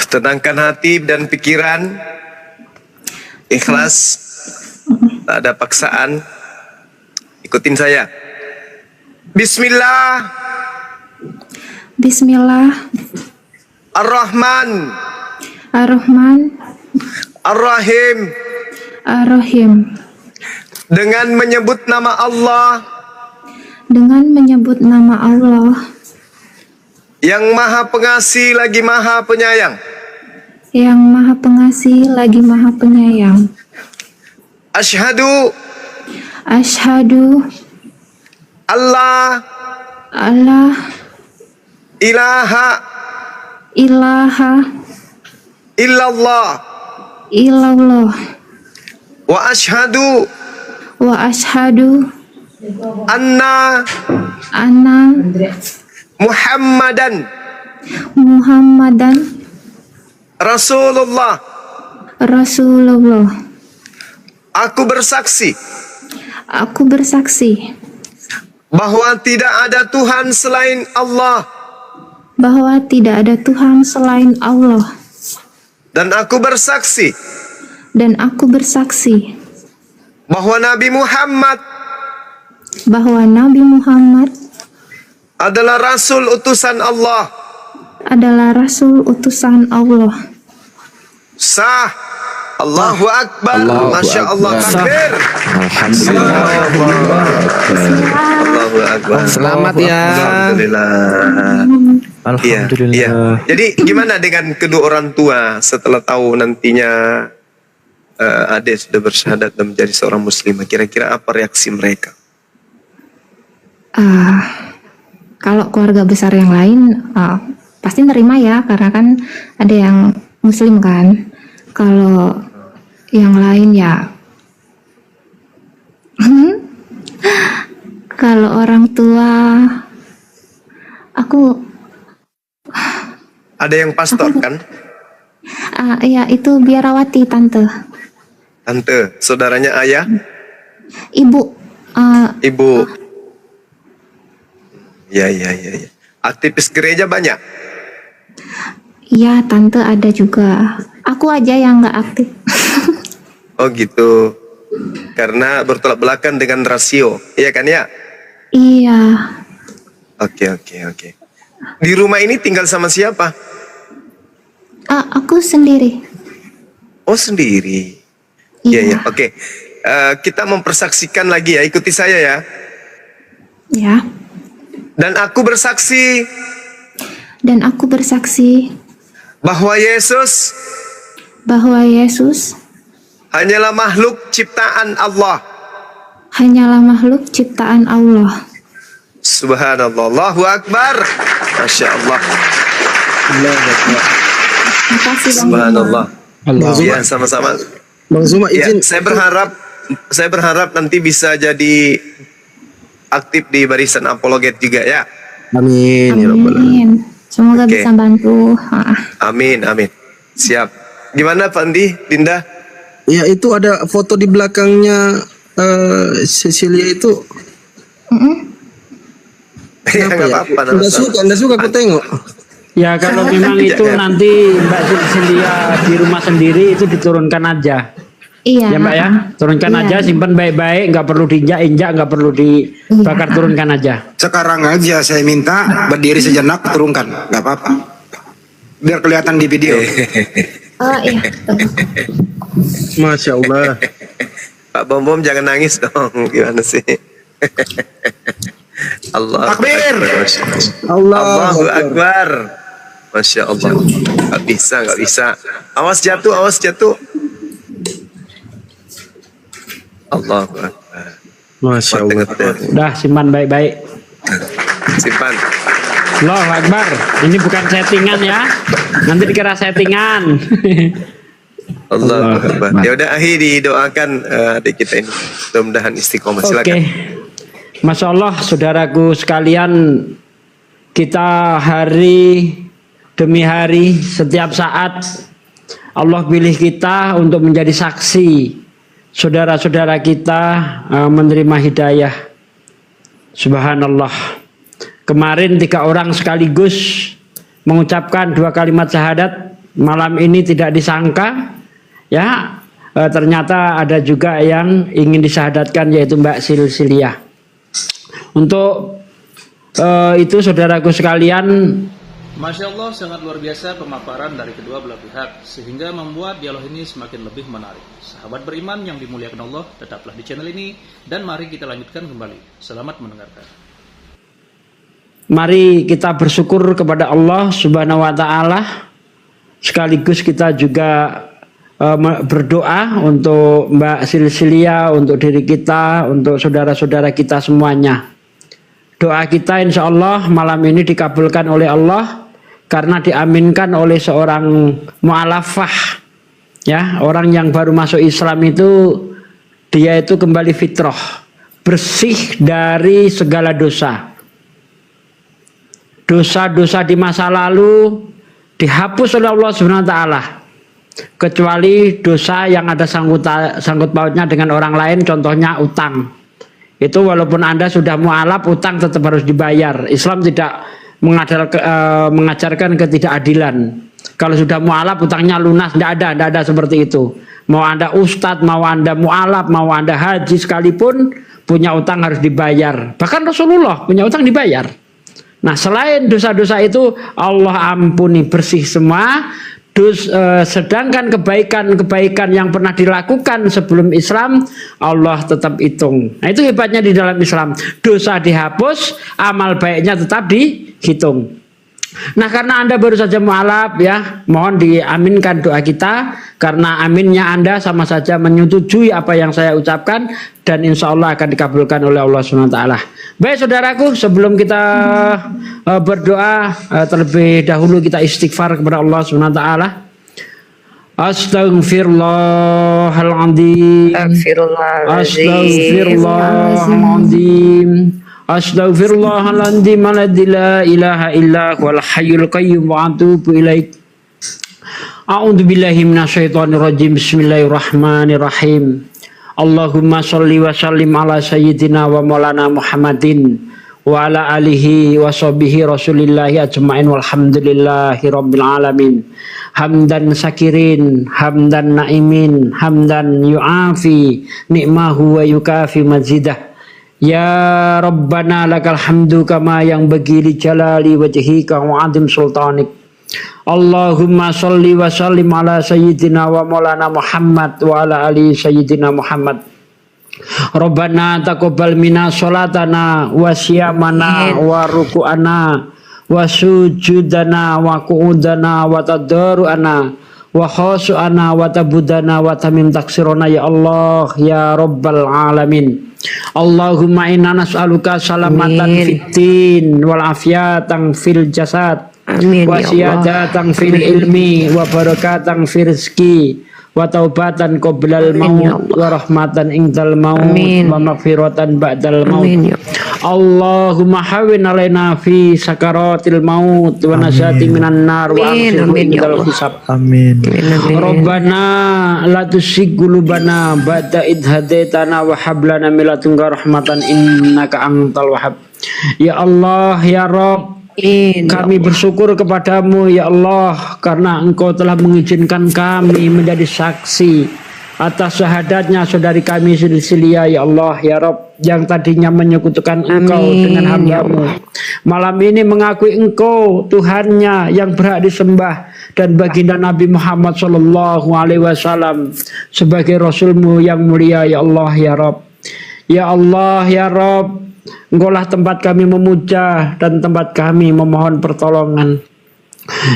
Tenangkan hati dan pikiran. Ikhlas. Tak ada paksaan. Ikutin saya. Bismillah.
Bismillah.
Ar-Rahman.
Ar-Rahman.
Ar-Rahim.
Ar-Rahim.
dengan menyebut nama Allah
dengan menyebut nama Allah
yang Maha Pengasih lagi Maha Penyayang.
yang Maha Pengasih lagi Maha Penyayang.
Asyhadu
Asyhadu
Allah
Allah
ilaha
ilaha
illallah
illallah
wa asyhadu
wa asyhadu
anna
anna
Muhammadan
Muhammadan
Rasulullah.
Rasulullah.
Aku bersaksi
Aku bersaksi
bahwa tidak ada Tuhan selain Allah,
bahwa tidak ada Tuhan selain Allah,
dan aku bersaksi
dan aku bersaksi
bahwa Nabi Muhammad
bahwa Nabi Muhammad
adalah Rasul utusan Allah.
adalah Rasul utusan Allah.
Sah. Allahu Akbar.
Allahu
Masya Allah.
Akbar.
Takbir.
Alhamdulillah.
Allahu Akbar.
Selamat ya.
Alhamdulillah.
Alhamdulillah.
Iya. Jadi gimana dengan kedua orang tua setelah tahu nantinya adik sudah bersyahadat dan menjadi seorang muslimah? Kira-kira apa reaksi mereka?
Kalau keluarga besar yang lain pasti nerima ya, karena kan ada yang muslim kan. Kalau yang lain ya kalau orang tua aku
Ada yang pastor kan?
ya itu biarawati tante,
Tante, saudaranya ayah,
ibu.
ibu. Ya. Aktivis gereja banyak.
Iya tante ada juga. Aku aja yang nggak aktif.
Oh gitu. Karena bertolak belakang dengan rasio, iya kan ya?
Iya.
Oke. Di rumah ini tinggal sama siapa?
Aku sendiri.
Oh sendiri.
Iya.
Iya. Oke. Kita mempersaksikan lagi ya. Ikuti saya ya.
Ya.
Dan aku bersaksi
Dan aku bersaksi
bahwa Yesus
bahwa Yesus
hanyalah makhluk ciptaan Allah.
hanyalah makhluk ciptaan Allah.
Subhanallah. Allahu Akbar. Masya Allah.
Terima kasih Bang.
Subhanallah.
Allah.
Ya, sama-sama.
Bang Zuma
Ya,
izin.
saya berharap nanti bisa jadi aktif di barisan apologet juga ya.
Amin ya rabbal alamin.
Amin. Semoga
Oke.
bisa bantu.
Amin. Siap. Gimana Pak Andi, Dinda?
Ya itu ada foto di belakangnya Cecilia itu.
Ya nggak apa-apa.
Anda suka aku tengok.
Ya kalau memang itu nanti Mbak Cecilia di rumah sendiri itu diturunkan aja.
Iya.
Ya Mbak ya, turunkan
Iya.
aja, simpan baik-baik, nggak perlu diinjak-injak, nggak perlu dibakar, turunkan aja.
Sekarang aja saya minta berdiri sejenak, turunkan, nggak apa-apa. Biar kelihatan di video.
Oh iya.
Masya Allah.
Pak Bom jangan nangis dong. Gimana sih? Allah
Takbir.
Allahu Akbar. Masya Allah. Gak bisa. Awas jatuh. Allahu Akbar.
Masya Allah.
Udah simpan baik-baik.
Simpan.
Allahu Akbar. Ini bukan settingan ya. Nanti dikira settingan.
Allahu Akbar. Ya udah akhir didoakan adik kita ini. Mudah-mudahan istiqomah.
Oke.
Silakan.
Masya Allah, saudaraku sekalian, kita hari demi hari, setiap saat Allah pilih kita untuk menjadi saksi saudara-saudara kita menerima hidayah. Subhanallah. Kemarin 3 orang sekaligus mengucapkan 2 kalimat syahadat. Malam ini tidak disangka, ya ternyata ada juga yang ingin disyahadatkan, yaitu Mbak Silsilia. Untuk itu saudaraku sekalian,
Masya Allah, sangat luar biasa pemaparan dari kedua belah pihak, sehingga membuat dialog ini semakin lebih menarik. Sahabat beriman yang dimuliakan Allah, tetaplah di channel ini, dan mari kita lanjutkan kembali. Selamat mendengarkan.
Mari kita bersyukur kepada Allah Subhanahu wa Ta'ala, sekaligus kita juga berdoa untuk Mbak Silsilia, untuk diri kita, untuk saudara-saudara kita semuanya. Doa kita insya Allah malam ini dikabulkan oleh Allah karena diaminkan oleh seorang mu'alafah, ya, orang yang baru masuk Islam itu dia itu kembali fitrah, bersih dari segala dosa. Dosa-dosa di masa lalu dihapus oleh Allah Subhanahu wa Ta'ala, kecuali dosa yang ada sangkut pautnya dengan orang lain, contohnya utang. Itu walaupun Anda sudah mu'alaf, utang tetap harus dibayar. Islam tidak mengajarkan ketidakadilan. Kalau sudah mu'alaf utangnya lunas, tidak ada seperti itu. Mau Anda ustadz, mau Anda mu'alaf, mau Anda haji sekalipun, punya utang harus dibayar. Bahkan Rasulullah punya utang dibayar. Nah, selain dosa-dosa itu Allah ampuni, bersih semua. Sedangkan kebaikan-kebaikan yang pernah dilakukan sebelum Islam Allah tetap hitung. Nah, itu hebatnya di dalam Islam. Dosa dihapus, amal baiknya tetap dihitung. Nah, karena Anda baru saja mu'alaf, ya, mohon diaminkan doa kita, karena aminnya Anda sama saja menyetujui apa yang saya ucapkan, dan insya Allah akan dikabulkan oleh Allah SWT. Baik saudaraku, sebelum kita berdoa, terlebih dahulu kita istighfar kepada Allah SWT. Astaghfirullahaladzim. Astaghfirullahaladzim. Astaghfirullahaladzim. La ilaha illa huwal hayyul qayyum wa atubu ilaik. A'udzu billahi minasyaitonir rajim. Bismillahirrahmanirrahim. Allahumma sholli wa sallim ala sayyidina wa maulana Muhammadin wa ala alihi wa sahbihi rasulillahi ajma'in walhamdulillahi rabbil alamin. Hamdan sakirin, hamdan naimin, hamdan yu'afi ni'mahu wa yukafi mazidah. Ya Rabbana lakal hamdu kama yang bagi li jalali wajhika wa adim sultanik. Allahumma sholli wa sallim ala sayyidina wa maulana Muhammad wa ala ali sayyidina Muhammad. Rabbana taqabbal minna sholatana wa siyamana wa ruku'ana wa sujudana wa qu'udana wa tadarru'ana wa khushu'ana wa tabudana wa tamim taksirona ya Allah ya Rabbal alamin. Allahumma inna nas'aluka salamatan fiddin wal afiyatan fil jasad wa siyadatan fil ilmi wa barakatan fil rizki wa taubatan qoblal maut wa rahmatan indal maut wa maghfiratan ba'dal maut. Allahumma hawin alaina fi sakaratil maut wa najati minan nar wa akhirhu indal hisab. Amin. Rabbana la tuzigh qulubana ba'da idh hadaitana wa hab lana min ladunka rahmatan innaka antal wahhab. Ya Allah ya Rabb, kami bersyukur kepadamu ya Allah karena engkau telah mengizinkan kami menjadi saksi atas syahadatnya saudari kami Silsilia ya Allah ya Rabb, yang tadinya menyekutukan engkau dengan hamba-Mu, malam ini mengakui engkau Tuhannya yang berhak disembah dan baginda Nabi Muhammad SAW sebagai Rasul-Mu yang mulia ya Allah ya Rabb. Ya Allah ya Rabb, Engkaulah tempat kami memuja dan tempat kami memohon pertolongan.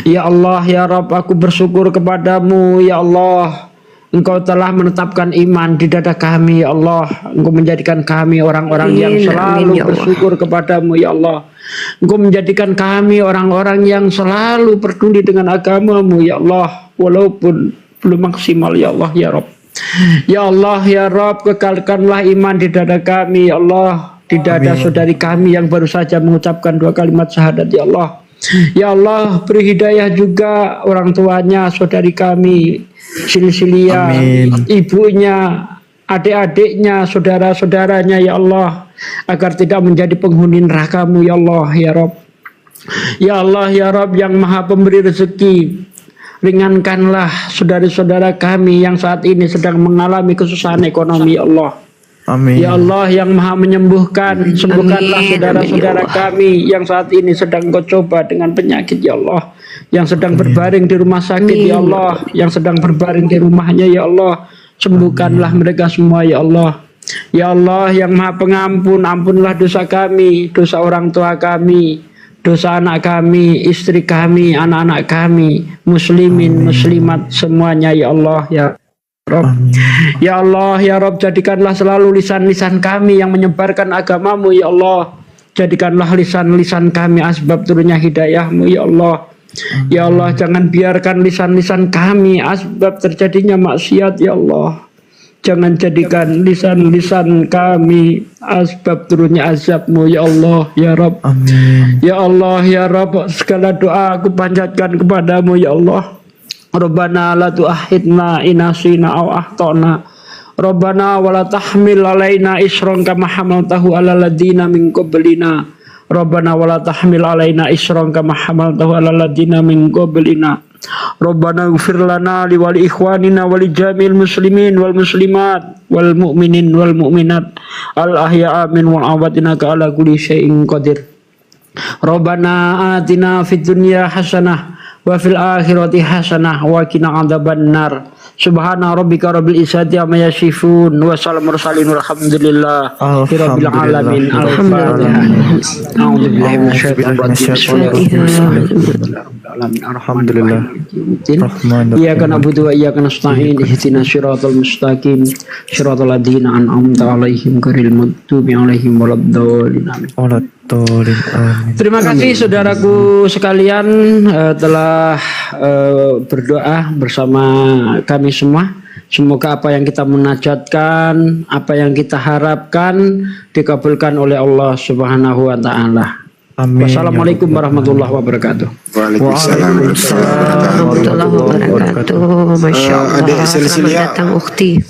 Ya Allah ya Rabb, aku bersyukur kepadamu ya Allah. Engkau telah menetapkan iman di dada kami ya Allah. Engkau menjadikan kami orang-orang yang selalu bersyukur kepadamu ya Allah. Engkau menjadikan kami orang-orang yang selalu peduli dengan agamamu ya Allah, walaupun belum maksimal ya Allah ya Rabb. Ya Allah ya Rabb, kekalkanlah iman di dada kami ya Allah, di dada saudari kami yang baru saja mengucapkan 2 kalimat syahadat ya Allah. Ya Allah, beri hidayah juga orang tuanya saudari kami Silsilia, ibunya, adik-adiknya, saudara-saudaranya ya Allah, agar tidak menjadi penghuni neraka-Mu ya Allah ya Rabb. Ya Allah ya Rabb yang maha pemberi rezeki, ringankanlah saudara-saudara kami yang saat ini sedang mengalami kesusahan ekonomi ya Allah.
Amin.
Ya Allah yang maha menyembuhkan, sembuhkanlah
Amin.
saudara-saudara
Amin, ya Allah.
kami yang saat ini sedang kau coba dengan penyakit ya Allah, yang sedang berbaring di rumah sakit ya
Amin.
Allah, yang sedang berbaring di rumahnya ya Allah, sembuhkanlah mereka semua ya Allah. Ya Allah yang maha pengampun, ampunlah dosa kami, dosa orang tua kami, dosa anak kami, istri kami, anak-anak kami, muslimin, muslimat semuanya ya Allah ya Rob. Ya Allah, ya Rob, jadikanlah selalu lisan-lisan kami yang menyebarkan agamamu, ya Allah. Jadikanlah lisan-lisan kami asbab turunnya hidayahmu, ya Allah. Ya Allah, jangan biarkan lisan-lisan kami asbab terjadinya maksiat, ya Allah. Jangan jadikan lisan-lisan kami asbab turunnya azabmu, ya Allah, ya Rob. Ya Allah, ya Rob, segala doa aku panjatkan kepadamu, ya Allah. Rabbana la tu'akhidna in nasina aw akhtana. Rabbana wa la tahmil alaina isran kama hamaltahu ala ladina min qablina. Rabbana wa la tahmil alaina isran kama hamaltahu ala ladina min qablina. Rabbana ighfir lana li wali ikhwanina wa li jamil muslimin wal muslimat wal mu'minin wal mu'minat al ahya'a min wal amwat innaka ala kulli syai'in qadir. Rabbana atina fid dunya hasanah wa fil akhirati hasanah wa qina adzabannar. Subhana rabbika rabbil izzati amma yasifun wa salamun mursalin walhamdulillah rabbil alamin. Al-Fatihah. A'udzu billahi minasyaitonir rajim.
Alhamdulillah.
Iyyaka na'budu wa iyyaka nasta'in. Ihdinas siratal mustaqim. Siratal ladzina an'amta 'alaihim ghairil maghdubi 'alaihim waladdallin. Amin. Terima kasih saudaraku sekalian telah berdoa bersama kami semua. Semoga apa yang kita munajatkan, apa yang kita harapkan dikabulkan oleh Allah Subhanahu wa taala.
Amin.
Wassalamualaikum warahmatullahi wabarakatuh.
Waalaikumsalam
warahmatullahi wabarakatuh. Masya Allah.
Adek
Selamat
Silsilia,
datang Ukti.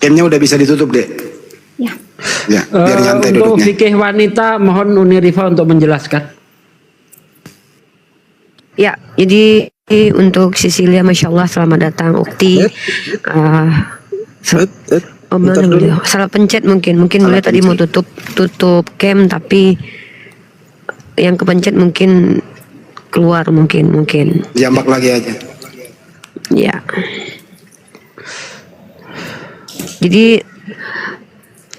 camnya udah bisa ditutup, Dek.
Ya.
Ya, biar nyantai
Untuk
duduknya.
fikih wanita mohon Uni Rifa untuk menjelaskan.
Ya, jadi untuk Cecilia, Masya Allah, selamat datang Ukti. Oh, mana beliau? Salah pencet mungkin beliau tadi mau tutup cam tapi yang kepencet mungkin keluar mungkin.
Jambak lagi aja.
Ya. Jadi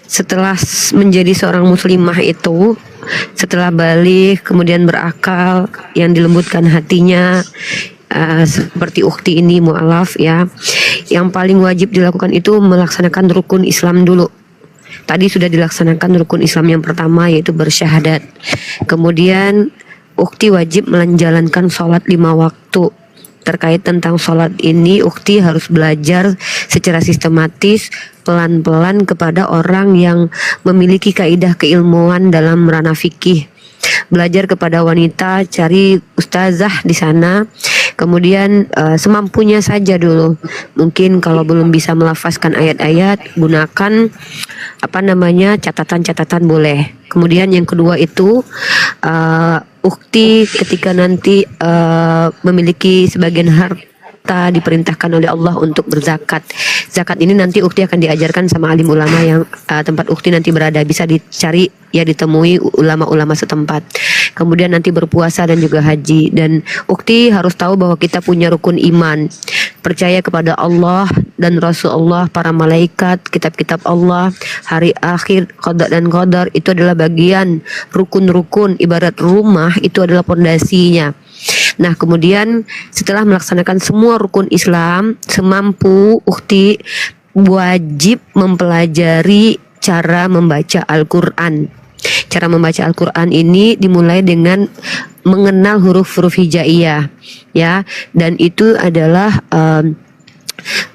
setelah menjadi seorang muslimah itu, setelah balik kemudian berakal, yang dilembutkan hatinya, seperti Ukti ini mu'alaf ya, yang paling wajib dilakukan itu melaksanakan rukun Islam dulu. Tadi sudah dilaksanakan rukun Islam yang pertama, yaitu bersyahadat. Kemudian Ukti wajib menjalankan sholat 5 waktu. Terkait tentang sholat ini, Ukti harus belajar secara sistematis, pelan-pelan kepada orang yang memiliki kaidah keilmuan dalam ranah fikih. Belajar kepada wanita, cari ustazah di sana. Kemudian semampunya saja dulu. Mungkin kalau belum bisa melafazkan ayat-ayat, gunakan catatan-catatan boleh. Kemudian yang kedua itu Ukti ketika nanti memiliki sebagian harta diperintahkan oleh Allah untuk berzakat. Zakat ini nanti Ukti akan diajarkan sama alim ulama yang tempat Ukti nanti berada, bisa dicari ya, ditemui ulama-ulama setempat. Kemudian nanti berpuasa dan juga haji. Dan Ukti harus tahu bahwa kita punya rukun iman, percaya kepada Allah dan Rasulullah, para malaikat, kitab-kitab Allah, hari akhir, qada dan qadar. Itu adalah bagian rukun-rukun, ibarat rumah itu adalah pondasinya. Nah, kemudian setelah melaksanakan semua rukun Islam, semampu Ukti wajib mempelajari cara membaca Al-Quran. Cara membaca Al-Quran ini dimulai dengan mengenal huruf-huruf hijaiyah, ya, dan itu adalah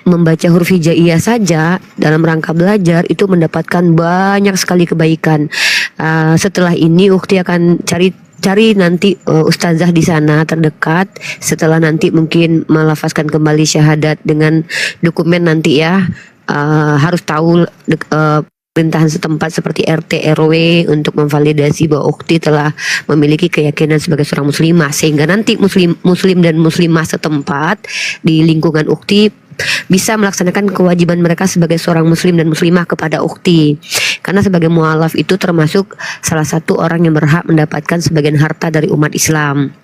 membaca huruf hijaiyah saja dalam rangka belajar itu mendapatkan banyak sekali kebaikan. Setelah ini Ukti akan cari nanti ustazah di sana terdekat. Setelah nanti mungkin melafazkan kembali syahadat dengan dokumen nanti ya, harus tahu pemerintahan setempat seperti RT RW untuk memvalidasi bahwa Ukti telah memiliki keyakinan sebagai seorang muslimah, sehingga nanti muslim dan muslimah setempat di lingkungan Ukti bisa melaksanakan kewajiban mereka sebagai seorang muslim dan muslimah kepada ukhti. Karena sebagai mualaf itu termasuk salah satu orang yang berhak mendapatkan sebagian harta dari umat Islam.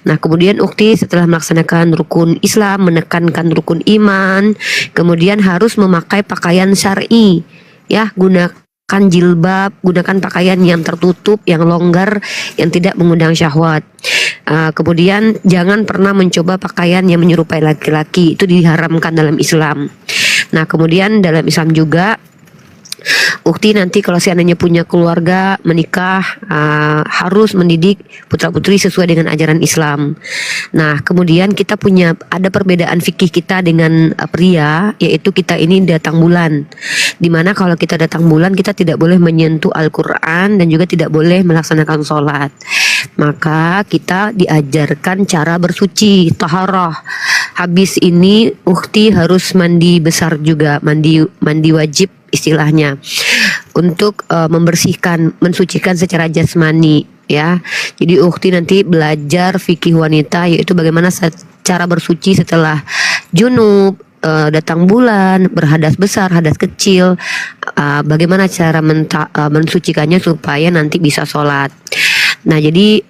Nah, kemudian ukhti setelah melaksanakan rukun Islam, menekankan rukun iman, kemudian harus memakai pakaian syar'i, ya, gunakan jilbab, gunakan pakaian yang tertutup, yang longgar, yang tidak mengundang syahwat. Kemudian jangan pernah mencoba pakaian yang menyerupai laki-laki, itu diharamkan dalam Islam. Nah, kemudian dalam Islam juga ukhti nanti kalau seandainya punya keluarga, menikah, harus mendidik putra-putri sesuai dengan ajaran Islam. Nah, kemudian kita ada perbedaan fikih kita dengan pria, yaitu kita ini datang bulan. Dimana kalau kita datang bulan, kita tidak boleh menyentuh Al-Quran dan juga tidak boleh melaksanakan sholat. Maka kita diajarkan cara bersuci, taharah. Habis ini ukhti harus mandi besar juga, mandi wajib istilahnya, untuk mensucikan secara jasmani, ya. Jadi ukhti nanti belajar fikih wanita, yaitu bagaimana cara bersuci setelah junub, datang bulan, berhadas besar, hadas kecil, bagaimana cara mensucikannya supaya nanti bisa sholat. Nah, jadi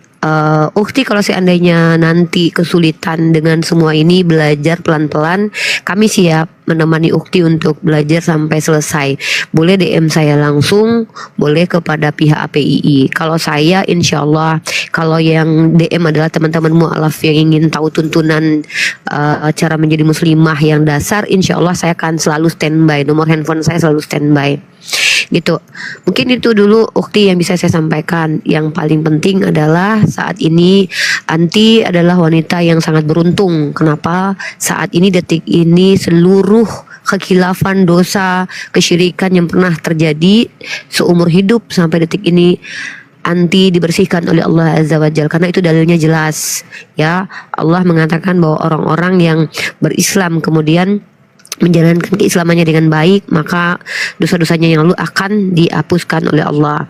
ukhti kalau seandainya nanti kesulitan dengan semua ini, belajar pelan-pelan, kami siap menemani ukhti untuk belajar sampai selesai. Boleh DM saya langsung, boleh kepada pihak APII. Kalau saya insya Allah, kalau yang DM adalah teman-teman mu'alaf yang ingin tahu tuntunan cara menjadi muslimah yang dasar, insya Allah saya akan selalu standby. Nomor handphone saya selalu standby. Gitu. Mungkin itu dulu ukhti yang bisa saya sampaikan. Yang paling penting adalah saat ini Anti adalah wanita yang sangat beruntung. Kenapa? Saat ini, detik ini, seluruh kekhilafan, dosa, kesyirikan yang pernah terjadi seumur hidup sampai detik ini, Anti dibersihkan oleh Allah Azza wa Jalla. Karena itu dalilnya jelas, ya. Allah mengatakan bahwa orang-orang yang berislam kemudian menjalankan keislamannya dengan baik, maka dosa-dosanya yang lalu akan dihapuskan oleh Allah.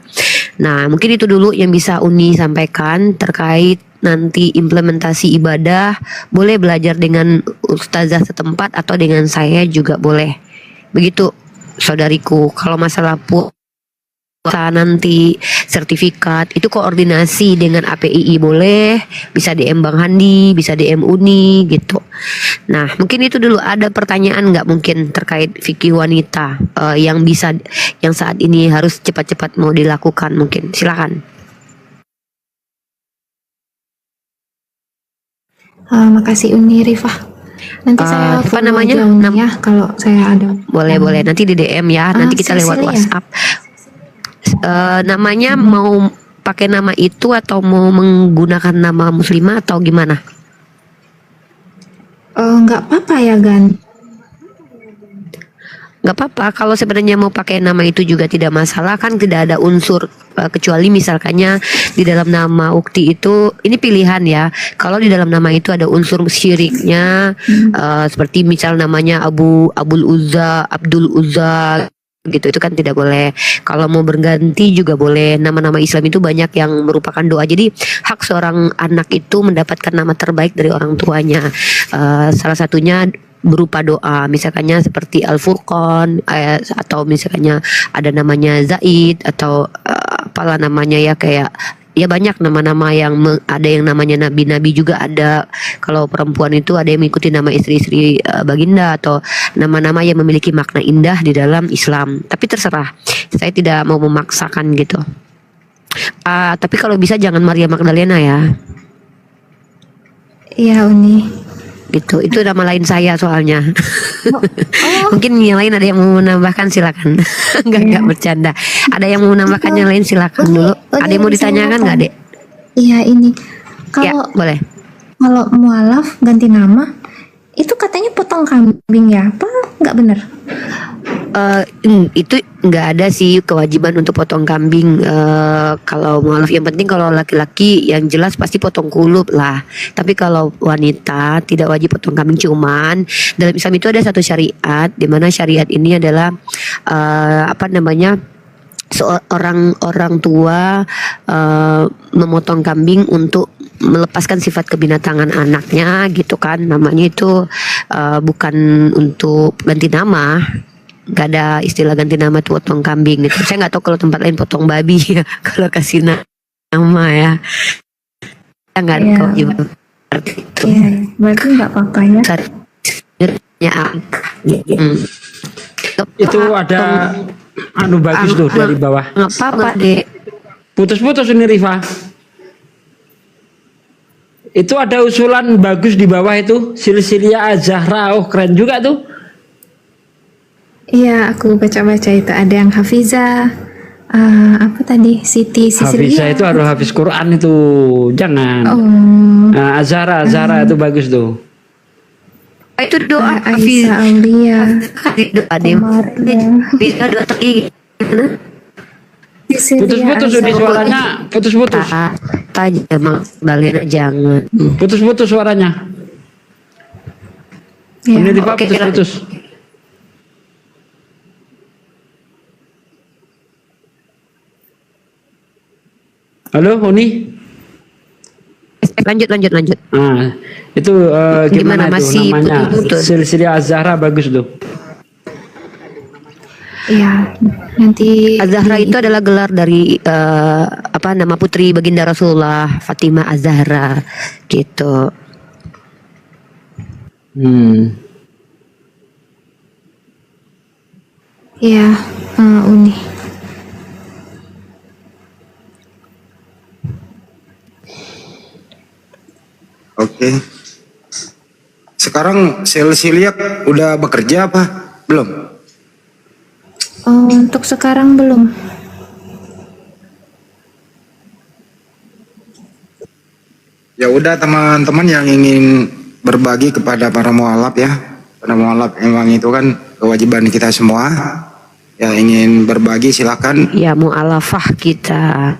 Nah, mungkin itu dulu yang bisa Uni sampaikan terkait nanti implementasi ibadah. Boleh belajar dengan ustazah setempat atau dengan saya juga boleh. Begitu saudariku. Kalau masalah nanti sertifikat itu koordinasi dengan APII boleh, bisa DM Bang Handi, bisa DM Uni gitu. Nah, mungkin itu dulu. Ada pertanyaan nggak mungkin terkait fikih wanita yang saat ini harus cepat-cepat mau dilakukan? Mungkin silakan.
Makasih Uni Rifah. Nanti saya
apa
follow
namanya?
aja Uni ya kalau saya ada.
Boleh nanti di DM ya. Nanti kita lewat WhatsApp. Namanya mau pakai nama itu atau mau menggunakan nama muslimah atau gimana?
Nggak apa-apa ya Gan.
Nggak apa-apa, kalau sebenarnya mau pakai nama itu juga tidak masalah, kan tidak ada unsur kecuali misalkannya di dalam nama ukhti itu, ini pilihan ya. Kalau di dalam nama itu ada unsur syiriknya, seperti misal namanya Abdul Uzza gitu, itu kan tidak boleh. Kalau mau berganti juga boleh. Nama-nama Islam itu banyak yang merupakan doa. Jadi hak seorang anak itu mendapatkan nama terbaik dari orang tuanya. Salah satunya berupa doa, misalkannya seperti Al-Furqan, atau misalkannya ada namanya Zaid, atau apalah namanya ya, kayak ya banyak nama-nama yang ada yang namanya nabi-nabi juga ada. Kalau perempuan itu ada yang mengikuti nama istri-istri baginda atau nama-nama yang memiliki makna indah di dalam Islam. Tapi terserah, saya tidak mau memaksakan gitu. Tapi kalau bisa jangan Maria Magdalena ya.
Iya Uni.
Gitu, itu nama lain saya soalnya. Mungkin yang lain ada yang mau menambahkan, silakan. Enggak bercanda. Ada yang mau menambahkan yang lain, silakan dulu. Ada yang mau ditanyakan nggak, Dek?
Iya ini.
Ya, boleh.
Kalau mualaf ganti nama, itu katanya potong kambing ya? Apa nggak benar?
Itu nggak ada sih kewajiban untuk potong kambing. Kalau mualaf, yang penting kalau laki-laki yang jelas pasti potong kulub lah. Tapi kalau wanita tidak wajib potong kambing. Cuman dalam Islam itu ada satu syariat, di mana syariat ini adalah seorang orang tua memotong kambing untuk melepaskan sifat kebinatangan anaknya gitu kan, namanya itu bukan untuk ganti nama. Gak ada istilah ganti nama tuh potong kambing gitu. Saya nggak tahu kalau tempat lain potong babi ya. Kalau kasih nama ya. Jangan
Iya.
kok juga seperti itu.
Iya, berarti nggak apa-apa ya.
Ya,
Itu ada anu bagus tuh dari bawah.
nggak apa-apa deh.
Putus-putus ini Rifa. Itu ada usulan bagus di bawah itu, Silsilia Az-Zahra. Oh, keren juga tuh.
Iya, aku baca-baca itu ada yang Hafiza, apa tadi, Siti
Hafizah
Sisilia.
itu harus hafiz Quran itu. Jangan.
Oh,
Nah, Az-Zahra itu bagus tuh.
Itu doa
Aisyah Aulia.
doa deh. Bisa doa lagi.
Sisilia
Putus-putus di
Aisyah.
suaranya, putus-putus.
Tanya emang balik jangan.
Putus-putus suaranya.
Ya.
Ini Rifa
Oke,
putus-putus. Halo, Uni.
Lanjut.
Nah, itu
Gimana,
gimana, itu
masih
namanya?
putus-putus?
Silsilia Az-Zahra bagus tuh.
Iya, nanti
Az-Zahra itu adalah gelar dari nama putri baginda Rasulullah, Fatimah Az-Zahra gitu.
Iya, Uni.
Oke. Sekarang Silsilia udah bekerja apa? Belum?
Untuk sekarang belum.
Ya udah teman-teman yang ingin berbagi kepada para mualaf ya. Para mualaf emang itu kan kewajiban kita semua. Yang ingin berbagi silakan.
Ya mu'alafah kita.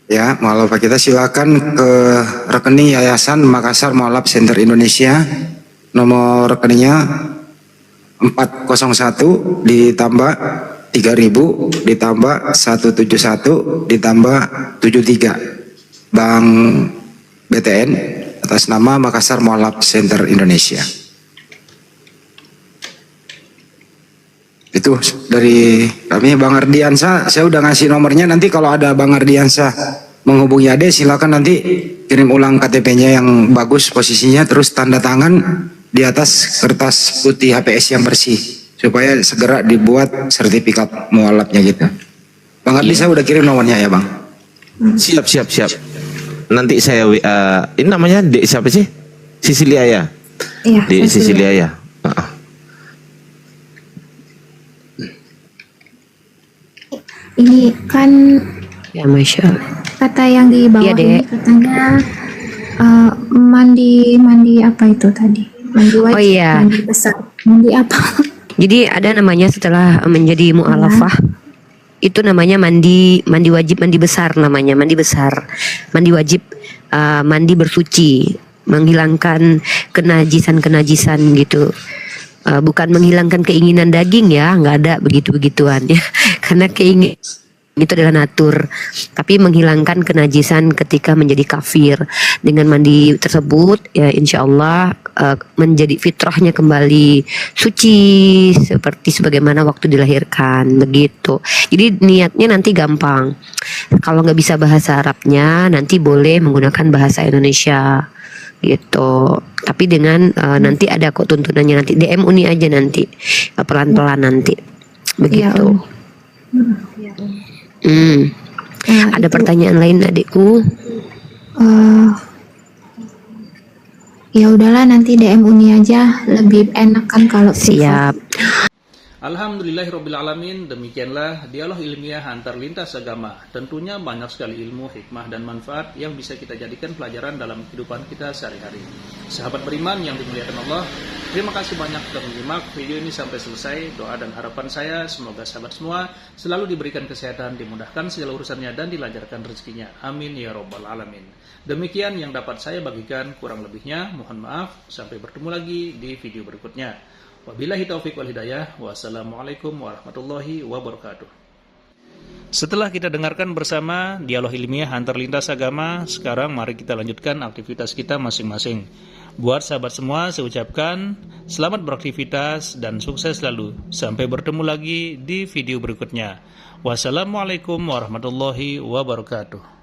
Ya, mualaf kita silakan ke rekening Yayasan Makassar Mualaf Center Indonesia. Nomor rekeningnya 401 ditambah 3000 ditambah 171 ditambah 73. Bank BTN atas nama Makassar Mualaf Center Indonesia. Itu dari kami Bang Ardiansa, saya udah ngasih nomornya, nanti kalau ada Bang Ardiansa menghubungi Ade silakan nanti kirim ulang KTP-nya yang bagus posisinya, terus tanda tangan di atas kertas putih HPS yang bersih supaya segera dibuat sertifikat mualafnya gitu. Bang Ardi saya udah kirim nomornya ya Bang.
Siap. Nanti saya ini namanya siapa sih? Sisilia ya?
Iya,
Di Sisilia ya.
Ini kan
Ya Masya Allah.
kata yang di bawah
Iya,
ini
Dek.
katanya mandi apa itu tadi? Mandi wajib,
Oh, iya.
mandi besar, mandi apa?
Jadi ada namanya setelah menjadi mu'alafah itu namanya mandi wajib, mandi besar namanya, mandi besar. Mandi wajib, mandi bersuci, menghilangkan kenajisan gitu. Bukan menghilangkan keinginan daging ya, nggak ada begitu-begituan ya. Karena keinginan itu adalah natur, tapi menghilangkan kenajisan ketika menjadi kafir. Dengan mandi tersebut ya insya Allah menjadi fitrahnya kembali suci seperti sebagaimana waktu dilahirkan begitu. Jadi niatnya nanti gampang. Kalau nggak bisa bahasa Arabnya nanti boleh menggunakan bahasa Indonesia gitu. Tapi dengan nanti ada kok tuntunannya, nanti DM Uni aja nanti pelan-pelan nanti begitu. Ada pertanyaan lain adikku?
Ya udahlah nanti DM Uni aja, lebih enak kan kalau
Siap.
Alhamdulillahirrabbilalamin, demikianlah dialog ilmiah antar lintas agama. Tentunya banyak sekali ilmu, hikmah, dan manfaat yang bisa kita jadikan pelajaran dalam kehidupan kita sehari-hari. Sahabat beriman yang dimuliakan Allah, terima kasih banyak telah menyimak video ini sampai selesai. Doa dan harapan saya semoga sahabat semua selalu diberikan kesehatan, dimudahkan segala urusannya, dan dilancarkan rezekinya. Amin ya robbal alamin. Demikian yang dapat saya bagikan, kurang lebihnya mohon maaf. Sampai bertemu lagi di video berikutnya. Wabillahi taufiq wal hidayah. Wassalamualaikum warahmatullahi wabarakatuh. Setelah kita dengarkan bersama dialog ilmiah antar lintas agama, sekarang mari kita lanjutkan aktivitas kita masing-masing. Buat sahabat semua, saya ucapkan selamat beraktivitas dan sukses selalu. Sampai bertemu lagi di video berikutnya. Wassalamualaikum warahmatullahi wabarakatuh.